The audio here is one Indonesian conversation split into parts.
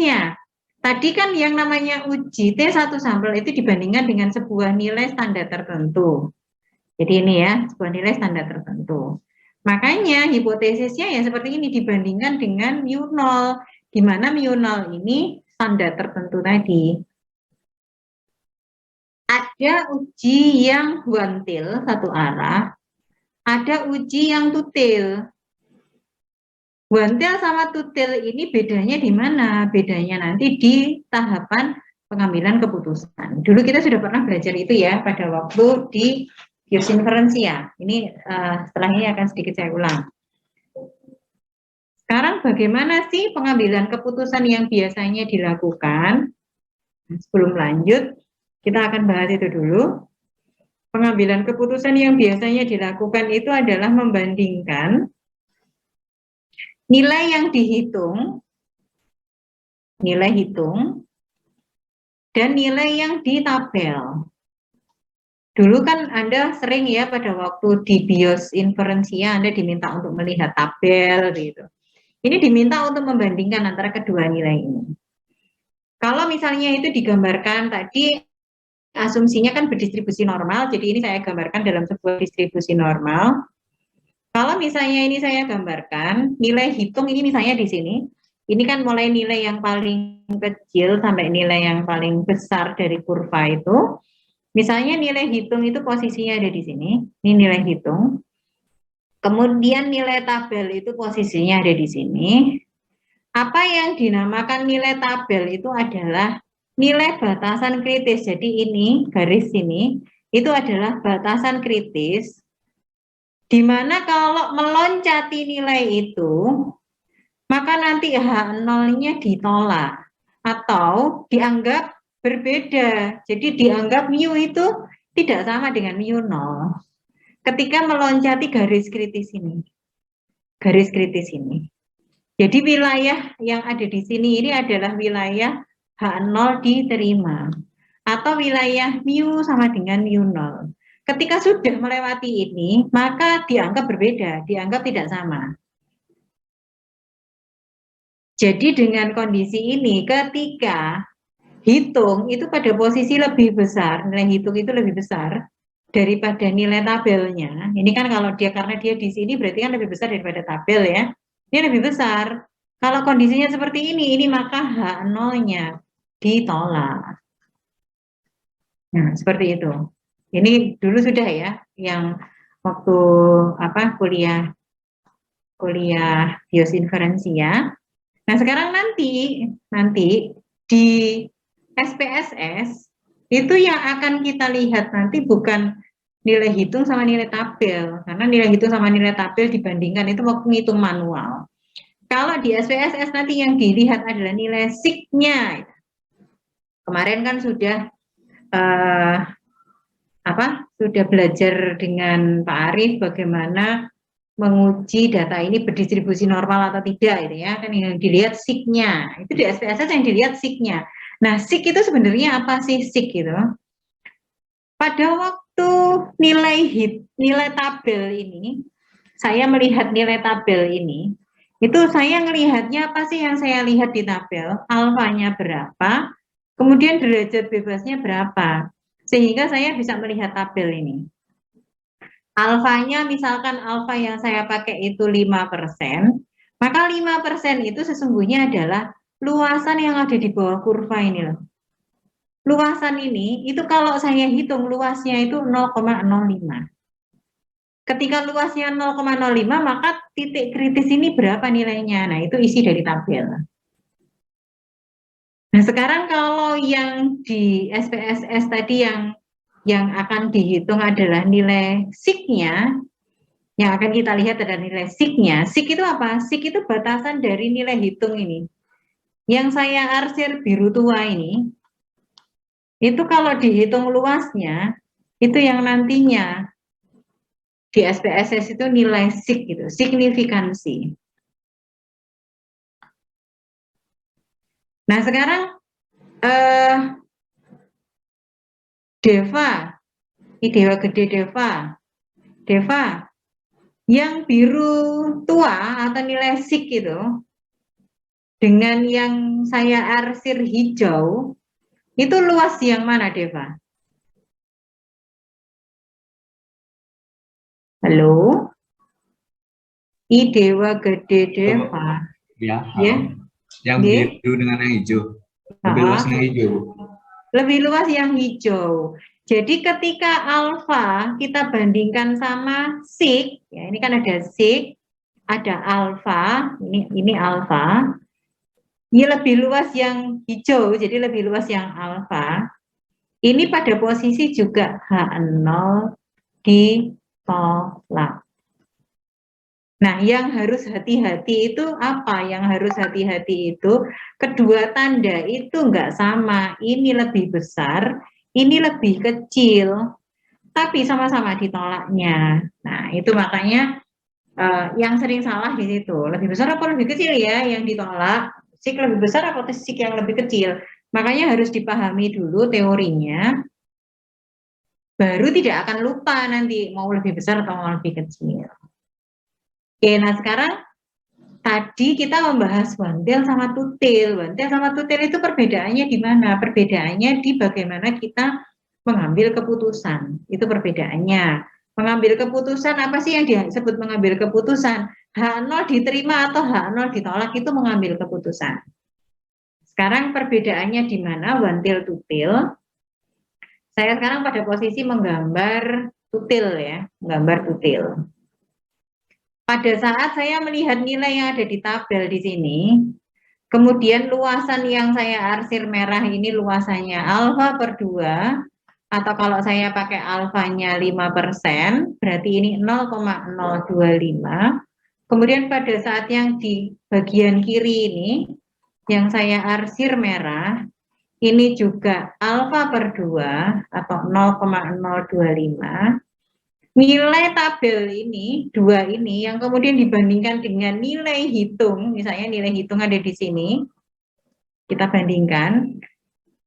hipotesisnya. Tadi kan yang namanya uji T1 sampel itu dibandingkan dengan sebuah nilai standar tertentu. Jadi ini ya, sebuah nilai standar tertentu. Makanya hipotesisnya ya seperti ini dibandingkan dengan mu0, di mana mu0 ini standar tertentu tadi. Ada uji yang one tail satu arah, ada uji yang two tail. One tail sama two tail ini bedanya di mana? Bedanya nanti di tahapan pengambilan keputusan. Dulu kita sudah pernah belajar itu ya pada waktu di Bios inferensia. Ini setelah ini akan sedikit saya ulang. Sekarang bagaimana sih pengambilan keputusan yang biasanya dilakukan? Sebelum lanjut, kita akan bahas itu dulu. Pengambilan keputusan yang biasanya dilakukan itu adalah membandingkan nilai yang dihitung, nilai hitung, dan nilai yang di tabel. Dulu kan Anda sering ya pada waktu di BIOS inferensia Anda diminta untuk melihat tabel gitu. Ini diminta untuk membandingkan antara kedua nilai ini. Kalau misalnya itu digambarkan tadi asumsinya kan berdistribusi normal, jadi ini saya gambarkan dalam sebuah distribusi normal. Kalau misalnya ini saya gambarkan, nilai hitung ini misalnya di sini, ini kan mulai nilai yang paling kecil sampai nilai yang paling besar dari kurva itu. Misalnya nilai hitung itu posisinya ada di sini, ini nilai hitung. Kemudian nilai tabel itu posisinya ada di sini. Apa yang dinamakan nilai tabel itu adalah nilai batasan kritis. Jadi ini, garis ini, itu adalah batasan kritis. Di mana kalau meloncati nilai itu, maka nanti H0-nya ditolak atau dianggap berbeda. Jadi dianggap mu itu tidak sama dengan mu0. Ketika meloncati garis kritis ini. Garis kritis ini. Jadi wilayah yang ada di sini ini adalah wilayah H0 diterima. Atau wilayah mu sama dengan mu0. Ketika sudah melewati ini, maka dianggap berbeda, dianggap tidak sama. Jadi dengan kondisi ini, ketika hitung itu pada posisi lebih besar, nilai hitung itu lebih besar daripada nilai tabelnya. Ini kan kalau dia, karena dia di sini berarti kan lebih besar daripada tabel ya. Ini lebih besar. Kalau kondisinya seperti ini maka H0-nya ditolak. Nah, seperti itu. Ini dulu sudah ya, yang waktu kuliah BIOS inferensia. Nah, sekarang nanti di SPSS itu yang akan kita lihat nanti bukan nilai hitung sama nilai tabel, karena nilai hitung sama nilai tabel dibandingkan itu waktu ngitung manual. Kalau di SPSS nanti yang dilihat adalah nilai SIG-nya. Kemarin kan sudah sudah belajar dengan Pak Arief bagaimana menguji data ini berdistribusi normal atau tidak, itu ya kan yang dilihat SIG-nya. Itu di SPSS yang dilihat SIG-nya. Nah, SIG itu sebenarnya apa sih SIG gitu? Pada waktu nilai tabel ini, saya melihat nilai tabel ini, itu saya melihatnya apa sih yang saya lihat di tabel? Alfanya berapa, kemudian derajat bebasnya berapa, sehingga saya bisa melihat tabel ini. Alfanya misalkan alfa yang saya pakai itu 5%, maka 5% itu sesungguhnya adalah luasan yang ada di bawah kurva ini loh. Luasan ini itu kalau saya hitung luasnya itu 0,05. Ketika luasnya 0,05 maka titik kritis ini berapa nilainya? Nah, itu isi dari tabel. Nah, sekarang kalau yang di SPSS tadi yang akan dihitung adalah nilai SIG-nya, yang akan kita lihat adalah nilai SIG-nya. SIG itu apa? SIG itu batasan dari nilai hitung ini. Yang saya arsir biru tua ini, itu kalau dihitung luasnya, itu yang nantinya di SPSS itu nilai SIG gitu, signifikansi. Nah, sekarang Deva, ini Dewa Gede Deva, yang biru tua atau nilai SIG itu, dengan yang saya arsir hijau, itu luas yang mana, Deva? Halo? I Dewa Gede Deva. Ya, Ya, yang nggih. biru dengan yang hijau. Lebih luas Ha-ha. yang hijau. Lebih luas yang hijau. Jadi ketika alfa kita bandingkan sama sig, ya ini kan ada sig, ada alfa, ini alfa. Ini lebih luas yang hijau, jadi lebih luas yang alfa. Ini pada posisi juga H0 ditolak. Nah, yang harus hati-hati itu apa? Yang harus hati-hati itu kedua tanda itu enggak sama. Ini lebih besar, ini lebih kecil, tapi sama-sama ditolaknya. Nah, itu makanya yang sering salah di situ. Lebih besar apa lebih kecil ya yang ditolak? Sik lebih besar atau sik yang lebih kecil? Makanya harus dipahami dulu teorinya, baru tidak akan lupa nanti mau lebih besar atau mau lebih kecil. Oke, nah sekarang tadi kita membahas wantil sama tutil. Wantil sama tutil itu perbedaannya di mana? Perbedaannya di bagaimana kita mengambil keputusan. Itu perbedaannya. Mengambil keputusan, apa sih yang disebut mengambil keputusan? H0 diterima atau H0 ditolak itu mengambil keputusan. Sekarang perbedaannya di mana wantil tutil? Saya sekarang pada posisi menggambar tutil ya, menggambar tutil. Pada saat saya melihat nilai yang ada di tabel di sini, kemudian luasan yang saya arsir merah ini luasannya alfa per 2, atau kalau saya pakai alfanya 5%, berarti ini 0,025. Kemudian pada saat yang di bagian kiri ini, yang saya arsir merah, ini juga alfa per 2 atau 0,025. Nilai tabel ini, 2 ini, yang kemudian dibandingkan dengan nilai hitung, misalnya nilai hitung ada di sini, kita bandingkan,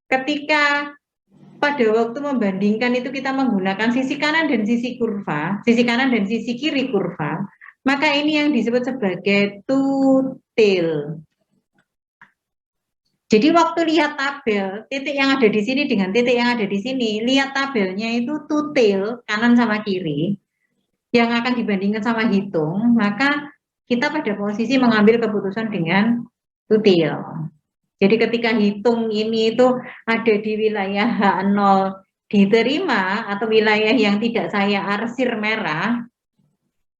ketika pada waktu membandingkan itu kita menggunakan sisi kanan dan sisi kurva, sisi kanan dan sisi kiri kurva, maka ini yang disebut sebagai tutil. Jadi waktu lihat tabel, titik yang ada di sini dengan titik yang ada di sini, lihat tabelnya itu tutil, kanan sama kiri, yang akan dibandingkan sama hitung, maka kita pada posisi mengambil keputusan dengan tutil. Jadi ketika hitung ini itu ada di wilayah H0 diterima atau wilayah yang tidak saya arsir merah,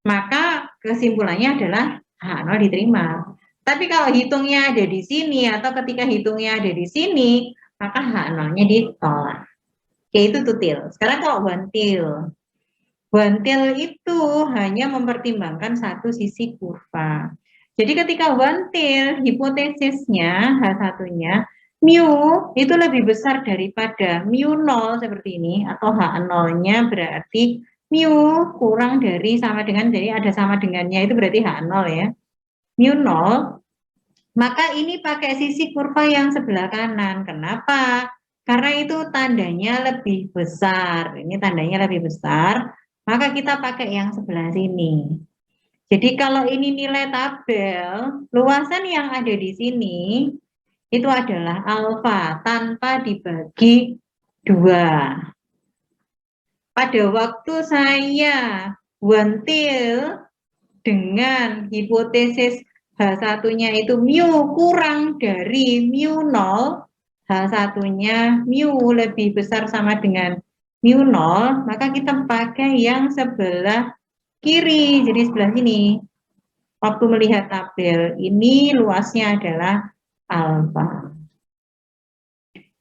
maka kesimpulannya adalah H0 diterima. Tapi kalau hitungnya ada di sini atau ketika hitungnya ada di sini, maka H0-nya ditolak. Yaitu tutil. Sekarang kalau wantil. Wantil itu hanya mempertimbangkan satu sisi kurva. Jadi ketika wantil, hipotesisnya H1-nya, mu itu lebih besar daripada mu 0 seperti ini, atau H0-nya berarti mu kurang dari sama dengan, jadi ada sama dengannya itu berarti H0 ya. Mu 0, maka ini pakai sisi kurva yang sebelah kanan. Kenapa? Karena itu tandanya lebih besar. Ini tandanya lebih besar, maka kita pakai yang sebelah sini. Jadi kalau ini nilai tabel, luasan yang ada di sini itu adalah alfa tanpa dibagi 2. Pada waktu saya wantil dengan hipotesis H1-nya itu mu kurang dari mu 0, H1-nya mu lebih besar sama dengan mu 0, maka kita pakai yang sebelah kiri, jadi sebelah sini. Waktu melihat tabel, ini luasnya adalah alfa.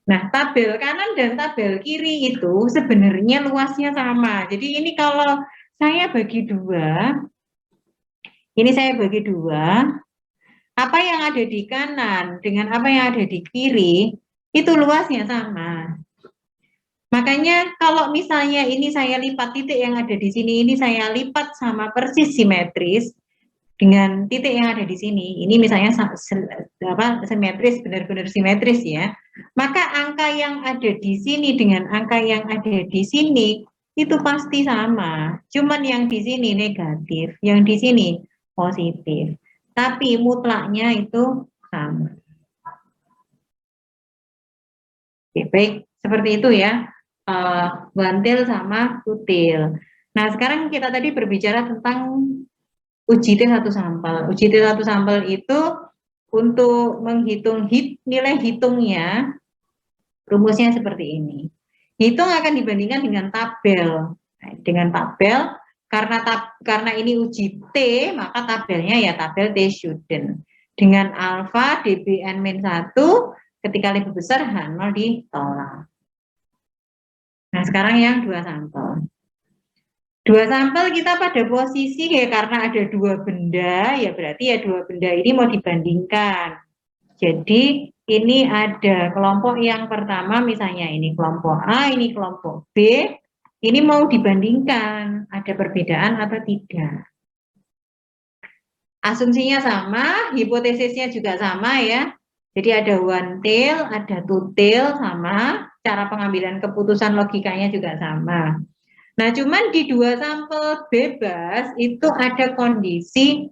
Nah, tabel kanan dan tabel kiri itu sebenarnya luasnya sama. Jadi ini kalau saya bagi 2, ini saya bagi 2, apa yang ada di kanan dengan apa yang ada di kiri, itu luasnya sama. Makanya kalau misalnya ini saya lipat titik yang ada di sini, ini saya lipat sama persis simetris dengan titik yang ada di sini, ini misalnya simetris, benar-benar simetris ya, maka angka yang ada di sini dengan angka yang ada di sini itu pasti sama, cuman yang di sini negatif, yang di sini positif, tapi mutlaknya itu sama. Oke, baik, seperti itu ya, wantil sama kutil. Nah, sekarang kita tadi berbicara tentang uji T1 sampel. Uji T1 sampel itu untuk menghitung nilai hitungnya, rumusnya seperti ini. Hitung akan dibandingkan dengan tabel. Nah, dengan tabel, karena ini uji T, maka tabelnya ya tabel T student. Dengan alfa dbn-1, ketika lebih besar H0 ditolak. Nah, sekarang yang dua sampel. Dua sampel kita pada posisi ya karena ada dua benda, ya berarti ya dua benda ini mau dibandingkan. Jadi ini ada kelompok yang pertama, misalnya ini kelompok A, ini kelompok B, ini mau dibandingkan, ada perbedaan atau tidak. Asumsinya sama, hipotesisnya juga sama ya. Jadi ada one tail, ada two tail sama, cara pengambilan keputusan logikanya juga sama. Nah, cuman di dua sampel bebas itu ada kondisi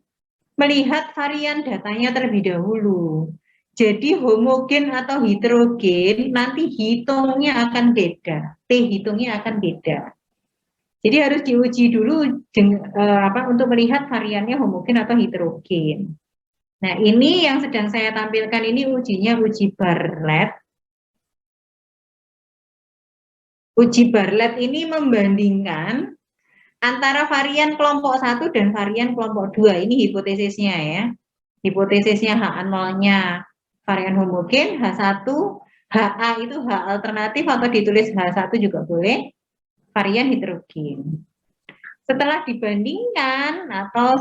melihat varian datanya terlebih dahulu. Jadi homogen atau heterogen nanti hitungnya akan beda, T hitungnya akan beda. Jadi harus diuji dulu untuk melihat variannya homogen atau heterogen. Nah, ini yang sedang saya tampilkan ini ujinya uji Bartlett. Uji Bartlett ini membandingkan antara varian kelompok 1 dan varian kelompok 2. Ini hipotesisnya ya. Hipotesisnya H0-nya varian homogen, H1, HA itu H alternatif atau ditulis H1 juga boleh, varian heterogen. Setelah dibandingkan atau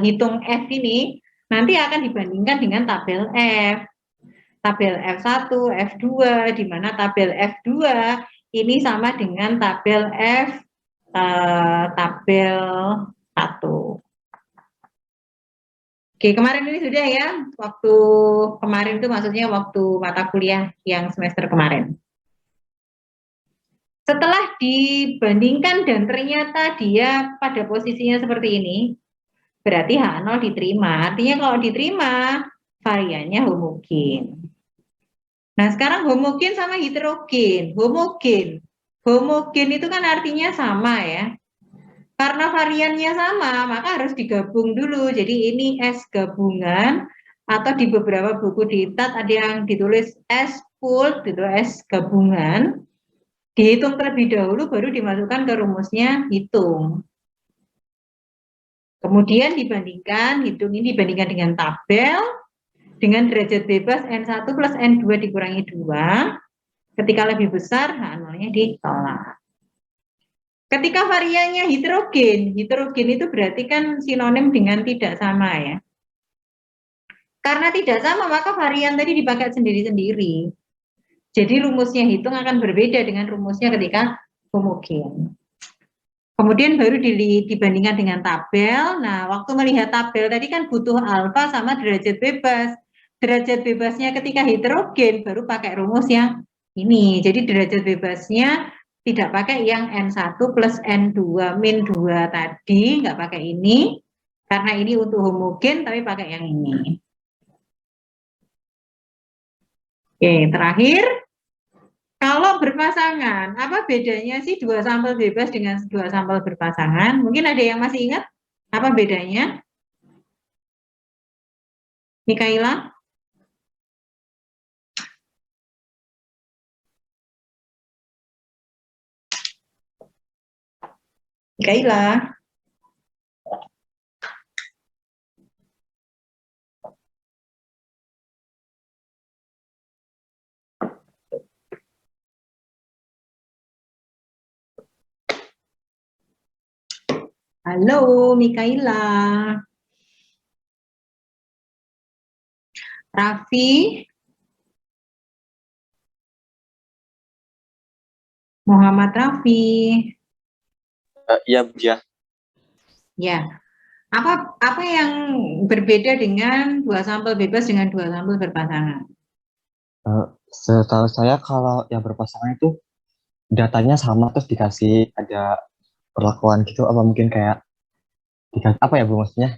hitung F ini, nanti akan dibandingkan dengan tabel F. Tabel F1, F2, di mana tabel F2 ini sama dengan tabel tabel 1. Oke, kemarin ini sudah ya, waktu kemarin itu maksudnya waktu mata kuliah yang semester kemarin. Setelah dibandingkan dan ternyata dia pada posisinya seperti ini, berarti H0 diterima. Artinya kalau diterima, variannya homogen. Nah, sekarang homogen sama heterogen. Homogen itu kan artinya sama ya. Karena variannya sama, maka harus digabung dulu. Jadi ini S gabungan, atau di beberapa buku di TAT ada yang ditulis S pooled, gitu, S gabungan. Dihitung terlebih dahulu, baru dimasukkan ke rumusnya hitung. Kemudian dibandingkan, hitung ini dibandingkan dengan tabel, dengan derajat bebas N1 plus N2 dikurangi 2, ketika lebih besar H0-nya ditolak. Ketika variannya heterogen itu berarti kan sinonim dengan tidak sama ya. Karena tidak sama, maka varian tadi dipakai sendiri-sendiri. Jadi rumusnya hitung akan berbeda dengan rumusnya ketika homogen. Kemudian baru dibandingkan dengan tabel. Nah, waktu melihat tabel tadi kan butuh alfa sama derajat bebas. Derajat bebasnya ketika heterogen baru pakai rumus yang ini. Jadi derajat bebasnya tidak pakai yang N1 plus N2 min 2 tadi, nggak pakai ini. Karena ini untuk homogen, tapi pakai yang ini. Oke, terakhir. Kalau berpasangan, apa bedanya sih dua sampel bebas dengan dua sampel berpasangan? Mungkin ada yang masih ingat apa bedanya? Mikaela? Mikaela? Halo, Mikaela. Raffi? Muhammad Raffi? Iya, Bu ya. Ya. Apa yang berbeda dengan dua sampel bebas dengan dua sampel berpasangan? Setahu saya kalau yang berpasangan itu datanya sama terus dikasih ada perlakuan gitu, apa mungkin kayak dikasih apa ya Bu maksudnya?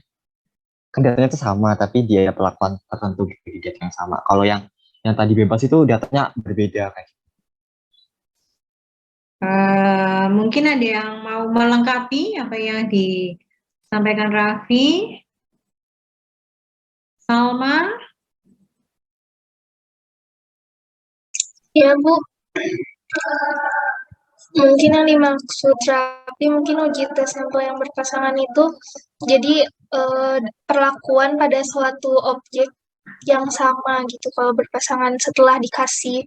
kan datanya itu sama, tapi dia perlakuan tertentu di data yang sama. Kalau yang tadi bebas itu datanya berbeda kayak. Mungkin ada yang mau melengkapi apa yang disampaikan Raffi, Salma. Ya, Bu. Mungkin yang dimaksud Rapi mungkin uji tes sampel yang berpasangan itu jadi perlakuan pada suatu objek yang sama gitu kalau berpasangan setelah dikasih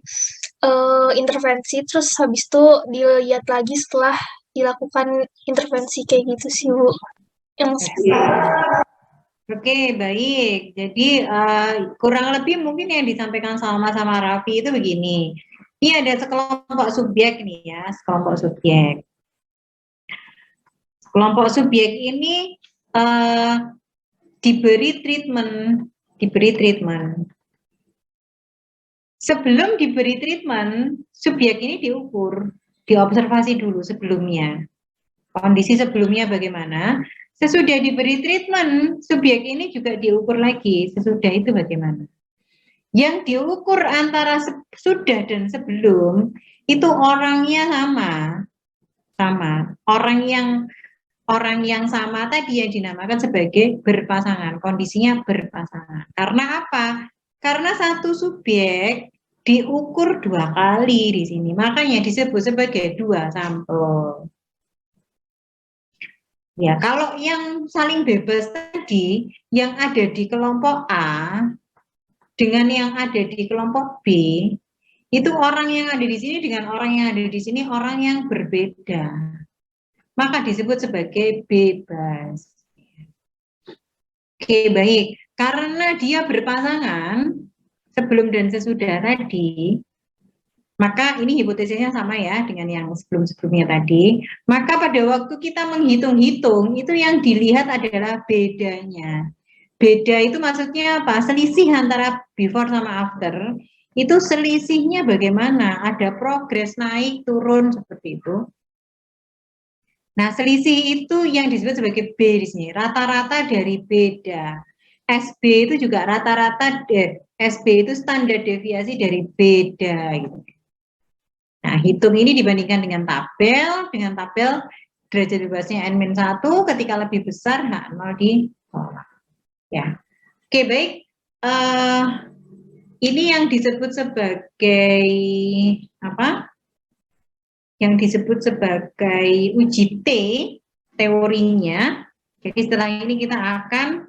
intervensi terus habis itu dilihat lagi setelah dilakukan intervensi kayak gitu sih Bu yang Oke, baik. Jadi kurang lebih mungkin yang disampaikan Salma sama Raffi itu begini. Ini ada sekelompok subjek nih ya, sekelompok subjek. Kelompok subjek ini diberi treatment. Sebelum diberi treatment, subjek ini diukur, diobservasi dulu sebelumnya. Kondisi sebelumnya bagaimana? Sesudah diberi treatment, subjek ini juga diukur lagi. Sesudah itu bagaimana? Yang diukur antara sudah dan sebelum itu orangnya sama. Orang yang sama tadi yang dinamakan sebagai berpasangan, kondisinya berpasangan. Karena apa? Karena satu subjek diukur 2 kali di sini, makanya disebut sebagai 2 sampel. Ya, kalau yang saling bebas tadi, yang ada di kelompok A dengan yang ada di kelompok B, itu orang yang ada di sini dengan orang yang ada di sini orang yang berbeda. Maka disebut sebagai bebas. Oke, baik. Karena dia berpasangan sebelum dan sesudah tadi, maka ini hipotesisnya sama ya dengan yang sebelum-sebelumnya tadi. Maka pada waktu kita menghitung-hitung, itu yang dilihat adalah bedanya. Beda itu maksudnya apa? Selisih antara before sama after. Itu selisihnya bagaimana? Ada progres naik, turun, seperti itu. Nah, selisih itu yang disebut sebagai B di sini. Rata-rata dari beda. SB itu juga rata-rata, SB itu standar deviasi dari beda. Gitu. Nah, hitung ini dibandingkan dengan tabel derajat bebasnya N-1 ketika lebih besar H0 ditolak. Ya. Oke, baik. Ini yang disebut sebagai apa? Yang disebut sebagai uji T, teorinya. Jadi setelah ini kita akan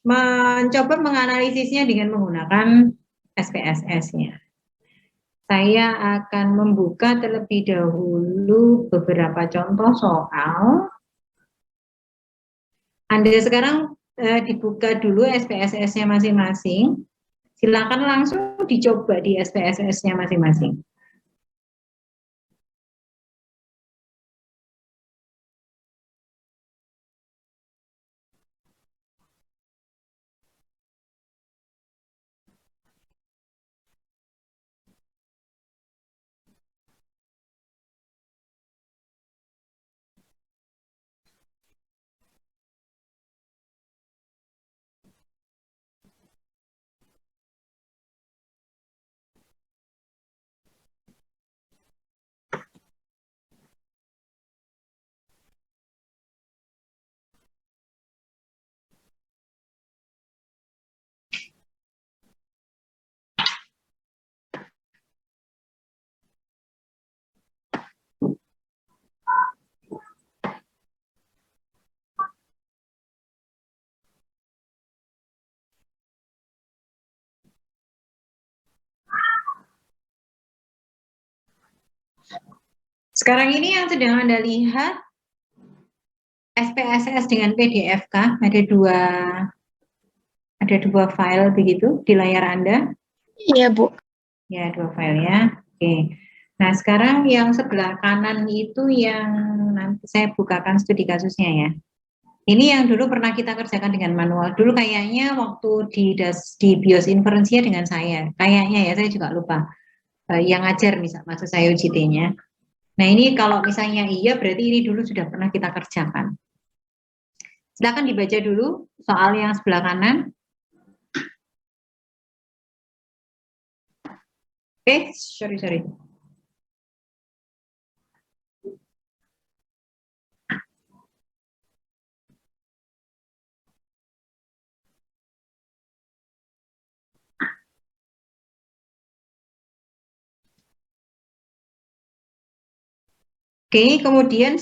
mencoba menganalisisnya dengan menggunakan SPSS-nya. Saya akan membuka terlebih dahulu beberapa contoh soal. Anda sekarang dibuka dulu SPSS-nya masing-masing. Silakan langsung dicoba di SPSS-nya masing-masing. Sekarang ini yang sedang Anda lihat SPSS dengan PDF kah? Ada dua file begitu di layar Anda? Iya, Bu. Ya, 2 file ya. Oke. Nah, sekarang yang sebelah kanan itu yang nanti saya bukakan studi kasusnya ya. Ini yang dulu pernah kita kerjakan dengan manual. Dulu kayaknya waktu di BIOS inferensinya dengan saya. Kayaknya ya, saya juga lupa. Yang ngajar maksud saya UJT-nya. Nah, ini kalau misalnya iya berarti ini dulu sudah pernah kita kerjakan. Silakan dibaca dulu soal yang sebelah kanan. Sorry. Oke, kemudian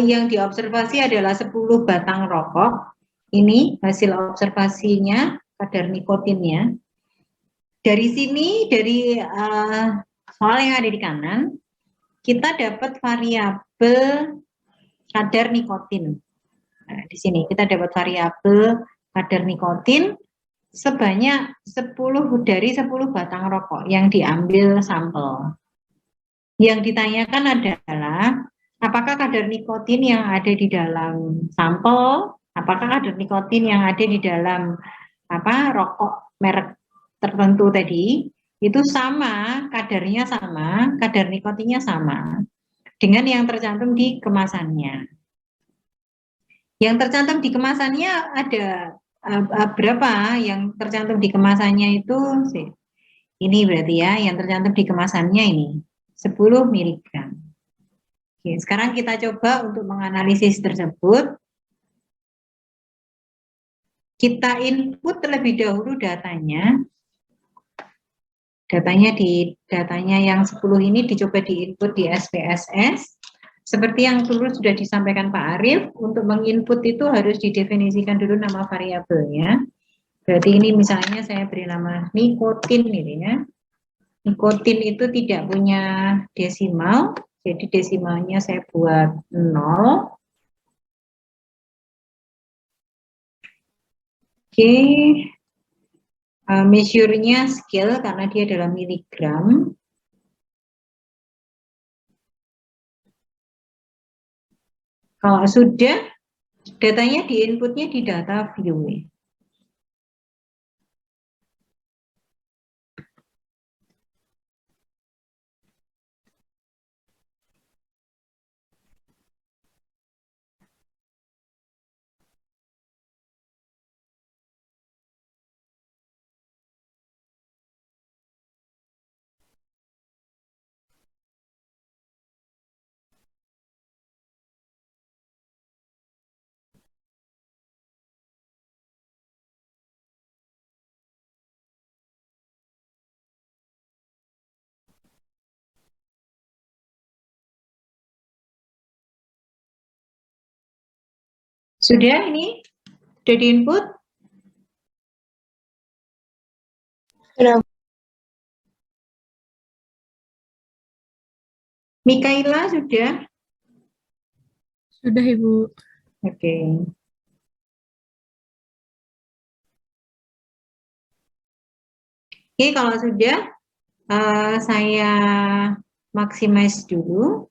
yang diobservasi adalah 10 batang rokok. Ini hasil observasinya, kadar nikotinnya. Dari sini, dari soal yang ada di kanan, kita dapat variabel kadar nikotin. Nah, di sini kita dapat variabel kadar nikotin sebanyak 10 dari 10 batang rokok yang diambil sampel. Yang ditanyakan adalah apakah kadar nikotin yang ada di dalam sampel, apakah kadar nikotin yang ada di dalam rokok merek tertentu tadi itu sama, kadarnya sama, kadar nikotinnya sama dengan yang tercantum di kemasannya. Yang tercantum di kemasannya ada berapa? Yang tercantum di kemasannya itu ini berarti ya, yang tercantum di kemasannya ini 10 mg. Oke, sekarang kita coba untuk menganalisis tersebut. Kita input terlebih dahulu datanya. Datanya yang 10 ini dicoba diinput di SPSS. Seperti yang dulu sudah disampaikan Pak Arief, untuk menginput itu harus didefinisikan dulu nama variabelnya. Berarti ini misalnya saya beri nama nikotin ini ya. Nikotin itu tidak punya desimal, jadi desimalnya saya buat 0. Oke, measure-nya scale karena dia adalah miligram. Kalau sudah, datanya di inputnya di data view. Sudah ini? Sudah diinput? Sudah. Mikaela sudah? Sudah, Ibu. Oke. Oke, kalau sudah, saya maximize dulu.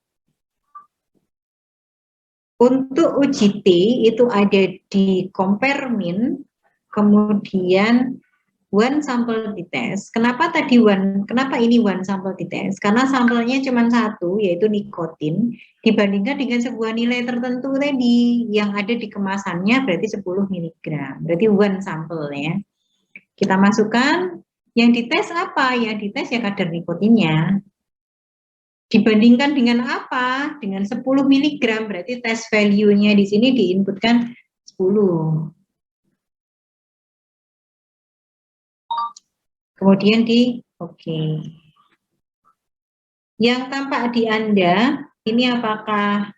Untuk uji T itu ada di compare min, kemudian one sample dites. Kenapa tadi kenapa ini one sample dites? Karena sampelnya cuma satu, yaitu nikotin, dibandingkan dengan sebuah nilai tertentu tadi yang ada di kemasannya berarti 10 mg. Berarti one sampel ya. Kita masukkan, yang dites apa? Yang dites ya kadar nikotinnya. Dibandingkan dengan apa? Dengan 10 mg, berarti test value-nya di sini diinputkan 10. Kemudian oke. Yang tampak di Anda, ini apakah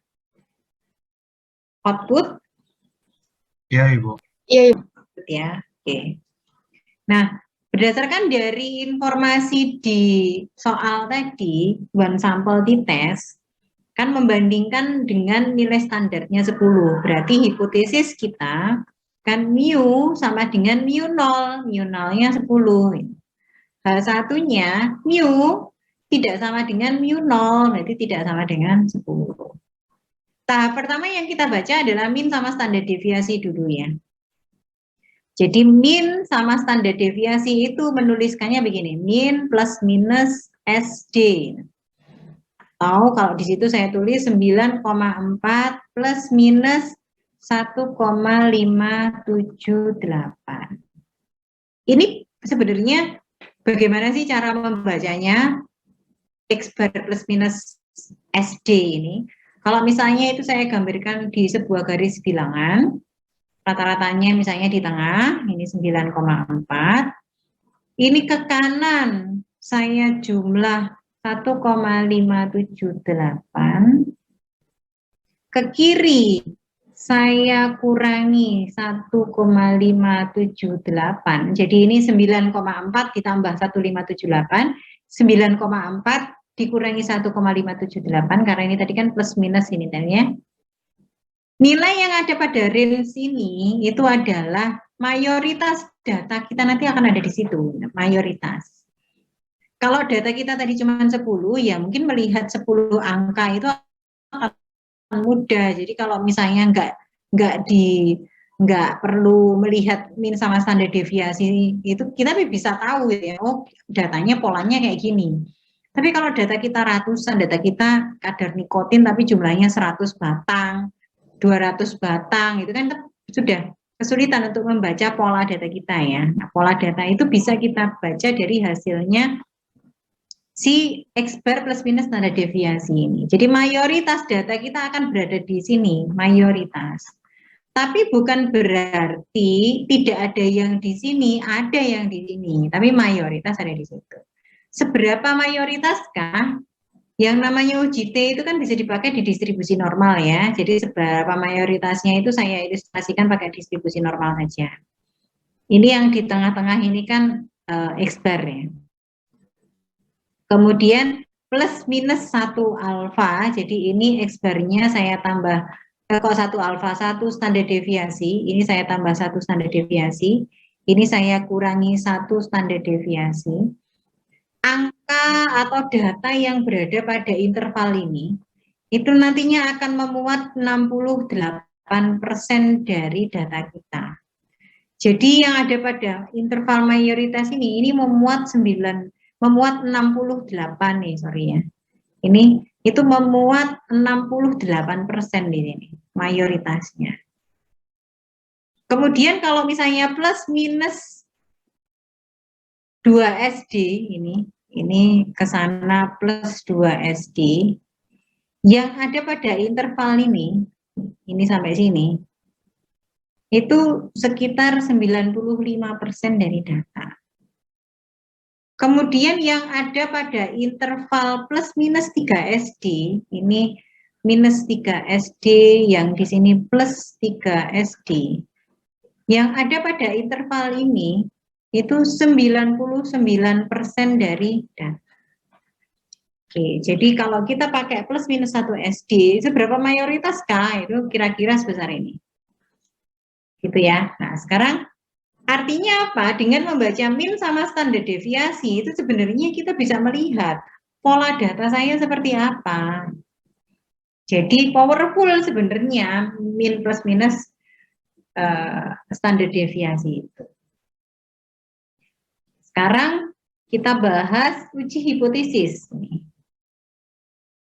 output? Ya, Ibu. Iya, Ya, oke. Nah, berdasarkan dari informasi di soal tadi, one sample dites, kan membandingkan dengan nilai standarnya 10. Berarti hipotesis kita, kan mu sama dengan mu 0. Mu 0-nya 10. Hal satunya, mu tidak sama dengan mu 0, berarti tidak sama dengan 10. Tahap pertama yang kita baca adalah min sama standar deviasi dulu ya. Jadi min sama standar deviasi itu menuliskannya begini, min plus minus SD. Atau kalau di situ saya tulis 9,4 plus minus 1,578. Ini sebenarnya bagaimana sih cara membacanya X bar plus minus SD ini? Kalau misalnya itu saya gambarkan di sebuah garis bilangan, rata-ratanya misalnya di tengah, ini 9,4. Ini ke kanan, saya jumlah 1,578. Ke kiri, saya kurangi 1,578. Jadi ini 9,4 ditambah 1,578. 9,4 dikurangi 1,578 karena ini tadi kan plus minus ini ya. Nilai yang ada pada range ini itu adalah mayoritas data kita nanti akan ada di situ, mayoritas. Kalau data kita tadi cuma 10, ya mungkin melihat 10 angka itu akan mudah. Jadi kalau misalnya nggak perlu melihat min sama standar deviasi itu kita bisa tahu ya, oh datanya polanya kayak gini. Tapi kalau data kita ratusan, data kita kadar nikotin tapi jumlahnya 100 batang, 200 batang, itu kan sudah kesulitan untuk membaca pola data kita ya. Nah, pola data itu bisa kita baca dari hasilnya si X bar plus minus standar deviasi ini. Jadi mayoritas data kita akan berada di sini, mayoritas. Tapi bukan berarti tidak ada yang di sini, ada yang di sini, tapi mayoritas ada di situ. Seberapa mayoritaskah? Yang namanya UJT itu kan bisa dipakai di distribusi normal ya. Jadi seberapa mayoritasnya itu saya ilustrasikan pakai distribusi normal saja. Ini yang di tengah-tengah ini kan X bar ya. Kemudian plus minus 1 alfa, jadi ini X barnya saya tambah, kok 1 alfa, 1 standar deviasi, ini saya tambah 1 standar deviasi, ini saya kurangi 1 standar deviasi. Angka atau data yang berada pada interval ini, itu nantinya akan memuat 68% dari data kita. Jadi yang ada pada interval mayoritas ini memuat 68 nih, sorry ya. Ini itu memuat 68% di sini, mayoritasnya. Kemudian kalau misalnya plus minus 2 SD ini ke sana plus 2 SD, yang ada pada interval ini sampai sini, itu sekitar 95% dari data. Kemudian yang ada pada interval plus minus 3 SD, ini minus 3 SD, yang di sini plus 3 SD. Yang ada pada interval ini, itu 99% dari data. Oke, jadi kalau kita pakai plus minus 1 SD, seberapa mayoritas kah? Itu kira-kira sebesar ini. Gitu ya. Nah, sekarang artinya apa? Dengan membaca min sama standar deviasi, itu sebenarnya kita bisa melihat pola data saya seperti apa. Jadi powerful sebenarnya min plus minus standar deviasi itu. Sekarang kita bahas uji hipotesis.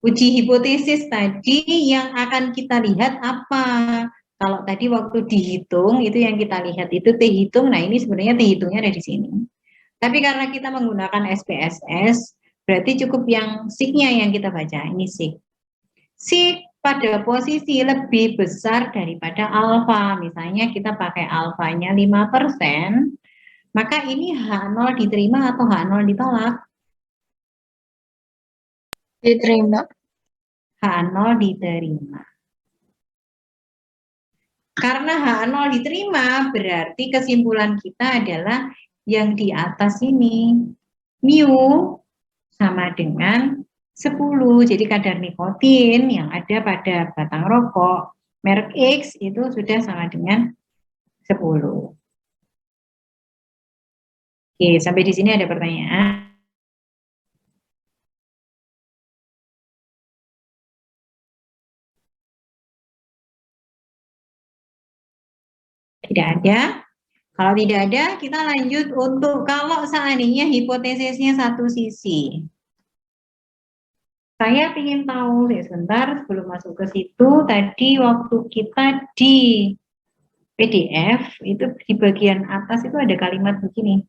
Uji hipotesis tadi yang akan kita lihat apa? Kalau tadi waktu dihitung itu yang kita lihat itu T hitung. Nah ini sebenarnya T hitungnya ada di sini. Tapi karena kita menggunakan SPSS, berarti cukup yang sig-nya yang kita baca. Ini sig. Sig pada posisi lebih besar daripada alfa. Misalnya kita pakai alfanya 5%. Maka ini H0 diterima atau H0 ditolak? Diterima. H0 diterima. Karena H0 diterima, berarti kesimpulan kita adalah yang di atas ini. Mu sama dengan 10. Jadi kadar nikotin yang ada pada batang rokok merek X itu sudah sama dengan 10. Oke, sampai di sini ada pertanyaan? Tidak ada. Kalau tidak ada, kita lanjut untuk kalau seandainya hipotesisnya satu sisi. Saya ingin tahu, sebentar sebelum masuk ke situ, tadi waktu kita di PDF, itu di bagian atas itu ada kalimat begini.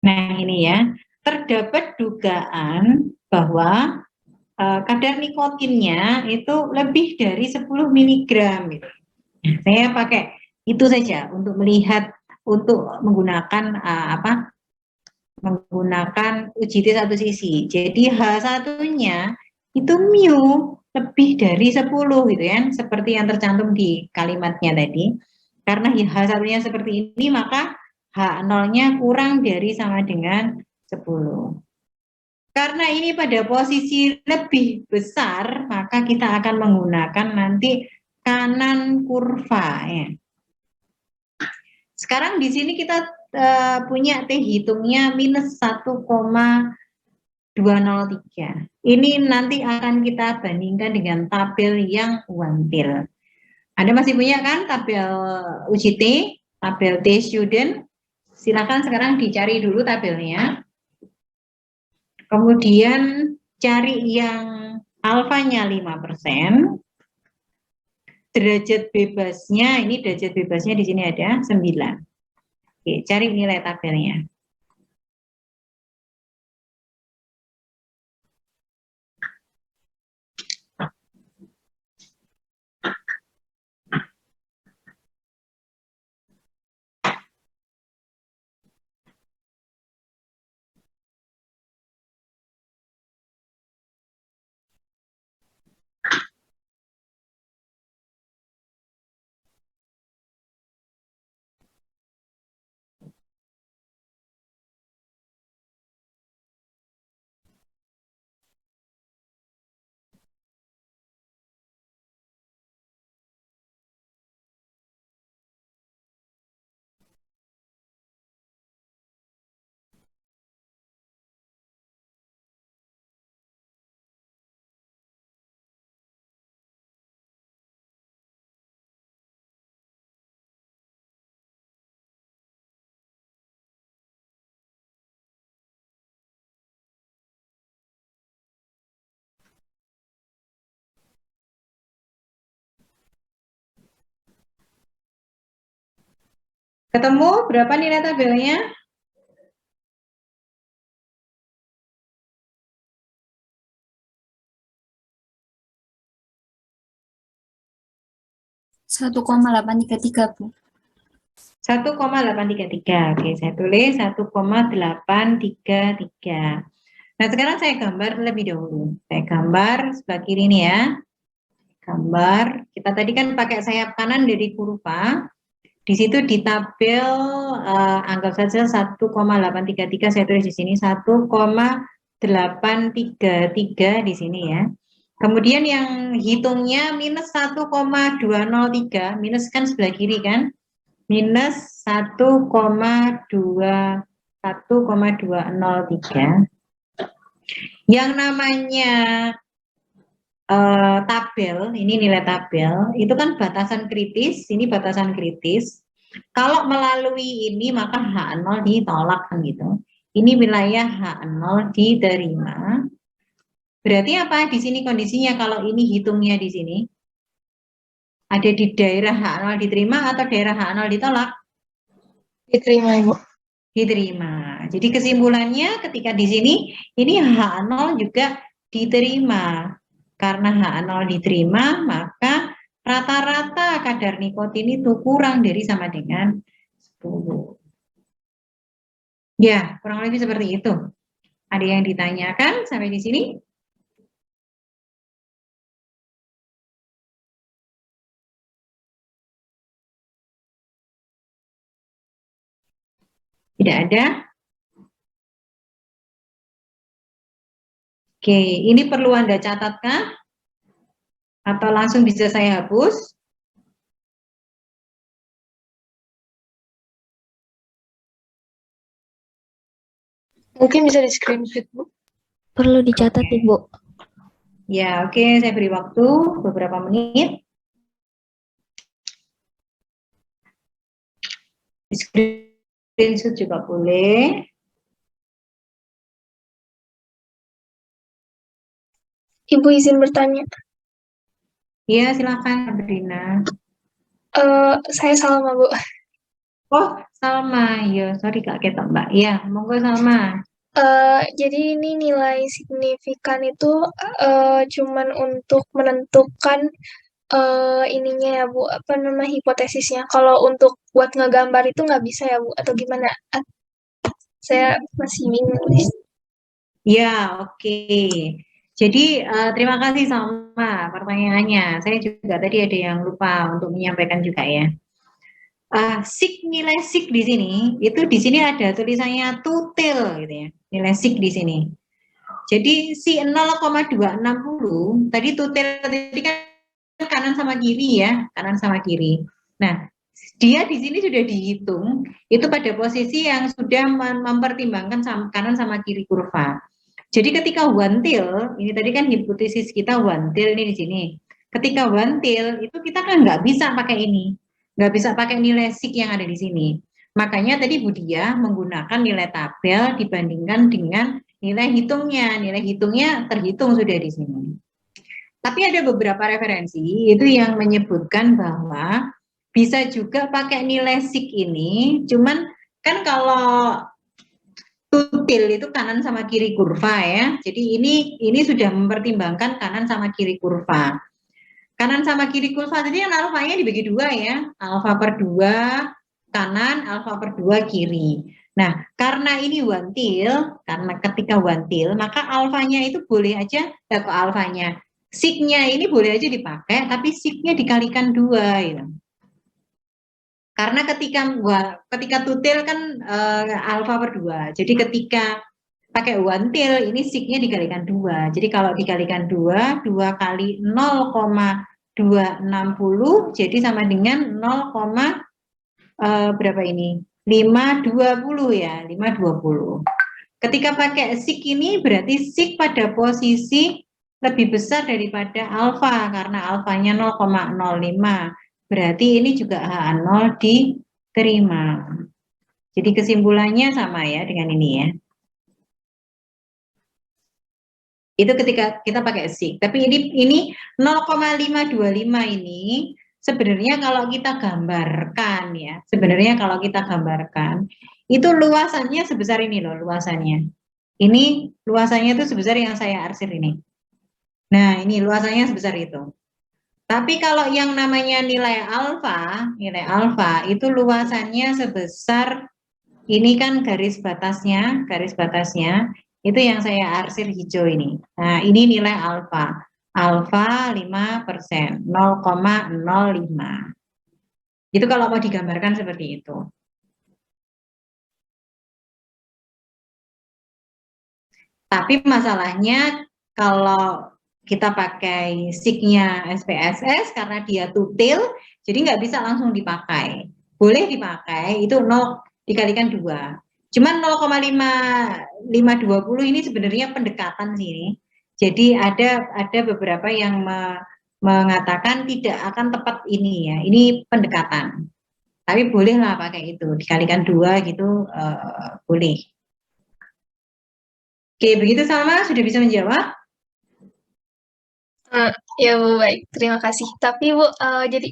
Nah ini ya, terdapat dugaan bahwa kadar nikotinnya itu lebih dari 10 mg. Gitu. Saya pakai itu saja untuk melihat, untuk menggunakan menggunakan uji T satu sisi. Jadi H1-nya itu mu lebih dari 10 gitu ya, seperti yang tercantum di kalimatnya tadi. Karena H1-nya seperti ini, maka H0-nya kurang dari sama dengan 10. Karena ini pada posisi lebih besar, maka kita akan menggunakan nanti kanan kurva ya. Sekarang di sini kita punya T hitungnya minus 1,203. Ini nanti akan kita bandingkan dengan tabel yang wantil. Anda masih punya kan tabel uji T, tabel T student? Silakan sekarang dicari dulu tabelnya. Kemudian cari yang alfanya 5%. Derajat bebasnya, ini derajat bebasnya di sini ada 9. Oke, cari nilai tabelnya. Ketemu berapa nilai tabelnya? Satu 1,833, Bu. 1,833. Oke, saya tulis 1,833. Nah, sekarang saya gambar lebih dahulu. Saya gambar sebelah kiri ini ya. Gambar. Kita tadi kan pakai sayap kanan dari kurva. Di situ di tabel anggap saja 1,833, saya tulis di sini 1,833 di sini ya. Kemudian yang hitungnya minus 1,203, minus kan sebelah kiri kan? Minus 1,203. Yang namanya tabel, ini nilai tabel, itu kan batasan kritis, ini batasan kritis. Kalau melalui ini maka H0 ditolak kan gitu. Ini wilayah H0 diterima. Berarti apa di sini kondisinya kalau ini hitungnya di sini? Ada di daerah H0 diterima atau daerah H0 ditolak? Diterima, Ibu. Diterima. Jadi kesimpulannya ketika di sini ini H0 juga diterima. Karena H0 diterima, maka rata-rata kadar nikotin itu kurang dari sama dengan 10. Ya, kurang lebih seperti itu. Ada yang ditanyakan sampai di sini? Tidak ada? Oke, ini perlu Anda catatkah? Atau langsung bisa saya hapus? Mungkin bisa di screenshot, Bu. Perlu dicatat, Ibu. Ya, oke, saya beri waktu beberapa menit. Di screenshot juga boleh. Ibu izin bertanya. Iya, silakan Sabrina. Saya Salma, Bu. Oh, Salma. Ya, sorry Kak Ketok, Mbak. Ya, monggo Salma. Jadi ini nilai signifikan itu cuman untuk menentukan ininya ya Bu, apa nama hipotesisnya. Kalau untuk buat ngegambar itu nggak bisa ya Bu, atau gimana? Saya masih bingung nih. Ya, oke. Jadi terima kasih sama pertanyaannya. Saya juga tadi ada yang lupa untuk menyampaikan juga ya. Nilai sik di sini itu di sini ada tulisannya tutil gitu ya. Nilai sik di sini. Jadi si 0,260 tadi tutil tadi kan kanan sama kiri ya, kanan sama kiri. Nah, dia di sini sudah dihitung itu pada posisi yang sudah mempertimbangkan kanan sama kiri kurva. Jadi ketika one till, ini tadi kan hipotesis kita one till ini di sini. Ketika one till itu kita kan nggak bisa pakai ini, nggak bisa pakai nilai sik yang ada di sini. Makanya tadi Bu Dia menggunakan nilai tabel dibandingkan dengan nilai hitungnya. Nilai hitungnya terhitung sudah di sini. Tapi ada beberapa referensi itu yang menyebutkan bahwa bisa juga pakai nilai sik ini, cuman kan kalau tutil itu kanan sama kiri kurva ya. Jadi ini sudah mempertimbangkan kanan sama kiri kurva. Kanan sama kiri kurva jadi yang alfanya dibagi dua ya. Alfa per 2 kanan, alfa per 2 kiri. Nah, karena ini one till, karena ketika one till, maka alfanya itu boleh aja, kok alfanya, siknya ini boleh aja dipakai, tapi siknya dikalikan 2 gitu. Karena ketika tutil kan alfa per 2. Jadi ketika pakai one till ini siknya dikalikan 2. Jadi kalau dikalikan 2 kali 0,260 jadi sama dengan 0, berapa ini? 520 ya, 520. Ketika pakai sik ini berarti sik pada posisi lebih besar daripada alfa karena alfanya 0,05. Berarti ini juga H0 diterima. Jadi kesimpulannya sama ya dengan ini ya. Itu ketika kita pakai sik. Tapi ini 0,525 ini sebenarnya kalau kita gambarkan ya, sebenarnya kalau kita gambarkan itu luasannya sebesar ini loh luasannya. Ini luasannya itu sebesar yang saya arsir ini. Nah, ini luasannya sebesar itu. Tapi kalau yang namanya nilai alfa itu luasannya sebesar ini kan garis batasnya itu yang saya arsir hijau ini. Nah, ini nilai alfa. Alfa 5%, 0,05. Itu kalau mau digambarkan seperti itu. Tapi masalahnya kalau kita pakai siknya SPSS karena dia tutil, jadi nggak bisa langsung dipakai. Boleh dipakai, itu 0 dikalikan 2. Cuman 0,520 ini sebenarnya pendekatan sih. Jadi ada beberapa yang mengatakan tidak akan tepat ini ya. Ini pendekatan. Tapi bolehlah pakai itu, dikalikan 2 gitu boleh. Oke, begitu Salma sudah bisa menjawab? Ya Bu, baik. Terima kasih. Tapi Bu, jadi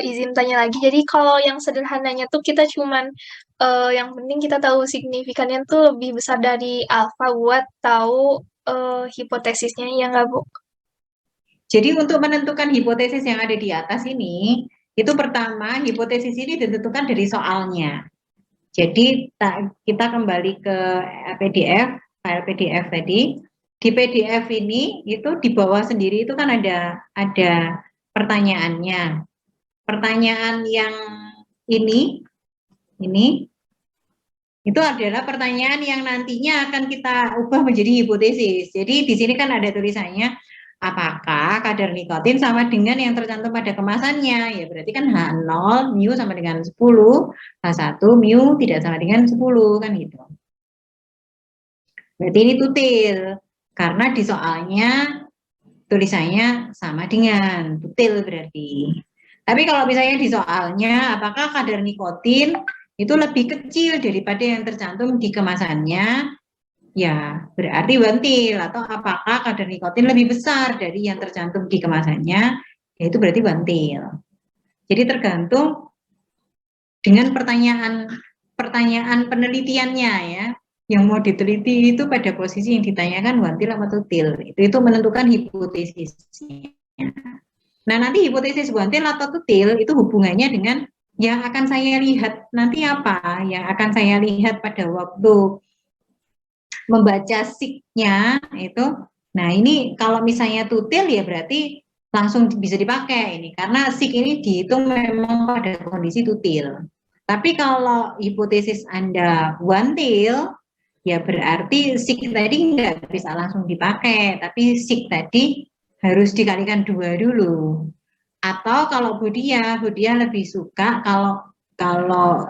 izin tanya lagi. Jadi kalau yang sederhananya tuh kita cuman yang penting kita tahu signifikannya tuh lebih besar dari alfa buat tahu hipotesisnya, ya nggak Bu? Jadi untuk menentukan hipotesis yang ada di atas ini, itu pertama hipotesis ini ditentukan dari soalnya. Jadi kita kembali ke PDF, file PDF tadi. Di PDF ini itu di bawah sendiri itu kan ada pertanyaannya. Pertanyaan yang ini itu adalah pertanyaan yang nantinya akan kita ubah menjadi hipotesis. Jadi di sini kan ada tulisannya apakah kadar nikotin sama dengan yang tercantum pada kemasannya? Ya berarti kan H0 mu sama dengan 10, H1 mu tidak sama dengan 10 kan gitu. Berarti ini tutil karena di soalnya tulisannya sama dengan tutil berarti. Tapi kalau misalnya di soalnya apakah kadar nikotin itu lebih kecil daripada yang tercantum di kemasannya? ya berarti wantil, atau apakah kadar nikotin lebih besar dari yang tercantum di kemasannya, ya itu berarti wantil. Jadi tergantung dengan pertanyaan penelitiannya ya. Yang mau diteliti itu pada posisi yang ditanyakan wantil atau tutil. Itu menentukan hipotesisnya. Nah, nanti hipotesis wantil atau tutil itu hubungannya dengan yang akan saya lihat nanti apa? Yang akan saya lihat pada waktu membaca siknya itu. Nah, ini kalau misalnya tutil ya berarti langsung bisa dipakai ini karena sik ini dihitung memang pada kondisi tutil. Tapi kalau hipotesis Anda wantil, ya berarti sik tadi nggak bisa langsung dipakai, tapi sik tadi harus dikalikan 2 dulu. Atau kalau Budia lebih suka kalau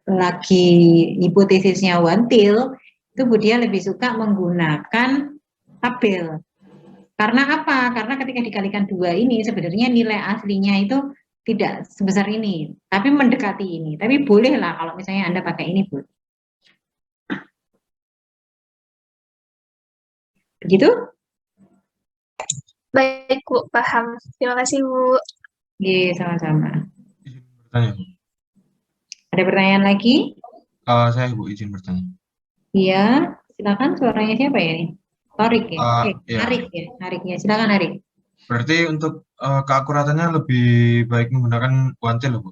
lagi hipotesisnya wantil, itu Budia lebih suka menggunakan tabel. Karena apa? Karena ketika dikalikan 2 ini sebenarnya nilai aslinya itu tidak sebesar ini, tapi mendekati ini. Tapi bolehlah kalau misalnya Anda pakai ini, Bu. Begitu? Baik, Bu, paham. Terima kasih, Bu. Iya, sama-sama. Izin bertanya. Ada pertanyaan lagi? Saya Bu izin bertanya. Iya, silakan. Suaranya siapa ya ini? Tarik ya? Ya, Harik ya? Hariknya. Silakan Harik. berarti untuk keakuratannya lebih baik menggunakan wantil Bu.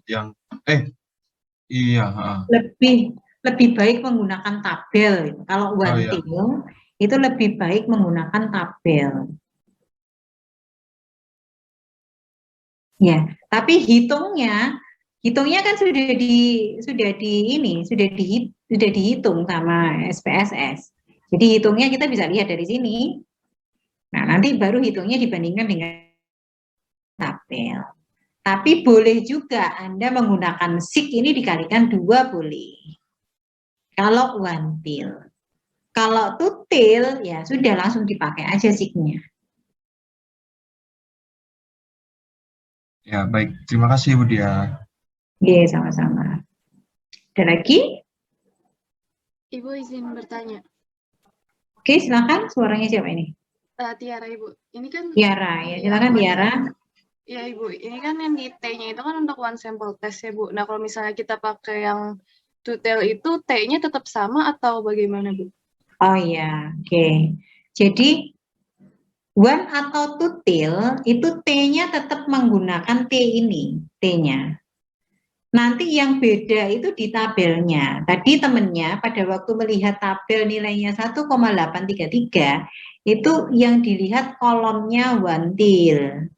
Iya, Lebih baik menggunakan tabel. Kalau oh iya, wantil itu lebih baik menggunakan tabel. Ya, tapi hitungnya kan sudah dihitung sama SPSS. Jadi hitungnya kita bisa lihat dari sini. Nah, nanti baru hitungnya dibandingkan dengan tabel. Tapi boleh juga Anda menggunakan sik ini dikalikan 2 boleh. Kalau wantil. Kalau tutil ya sudah langsung dipakai aja siknya. ya baik. Terima kasih Bu Dia. Oke, sama-sama. Ada lagi? Ibu izin bertanya. Oke, silakan. Suaranya siapa ini? Tiara, Ibu. Ini kan Tiara, ya silakan Tiara. ya Ibu, ini kan yang di T-nya itu kan untuk one sample test ya Bu. Nah kalau misalnya kita pakai yang tutel itu T-nya tetap sama atau bagaimana Bu? Oh iya, oke. Jadi one atau tutil itu T-nya tetap menggunakan T ini, T-nya. Nanti yang beda itu di tabelnya. Tadi temennya pada waktu melihat tabel nilainya 1,833 itu yang dilihat kolomnya wantil,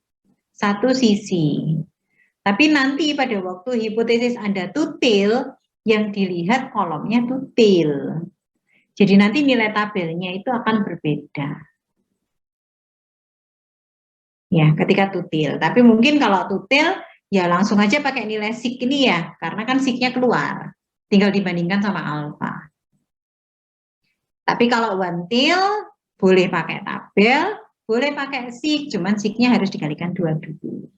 satu sisi. Tapi nanti pada waktu hipotesis Anda tutil, yang dilihat kolomnya tutil. Jadi nanti nilai tabelnya itu akan berbeda. Ya, ketika tutil. Tapi mungkin kalau tutil, ya langsung aja pakai nilai sik ini ya, karena kan siknya keluar. Tinggal dibandingkan sama alfa. Tapi kalau wantil, boleh pakai tabel, boleh pakai sik, cuman siknya harus dikalikan 2 dulu.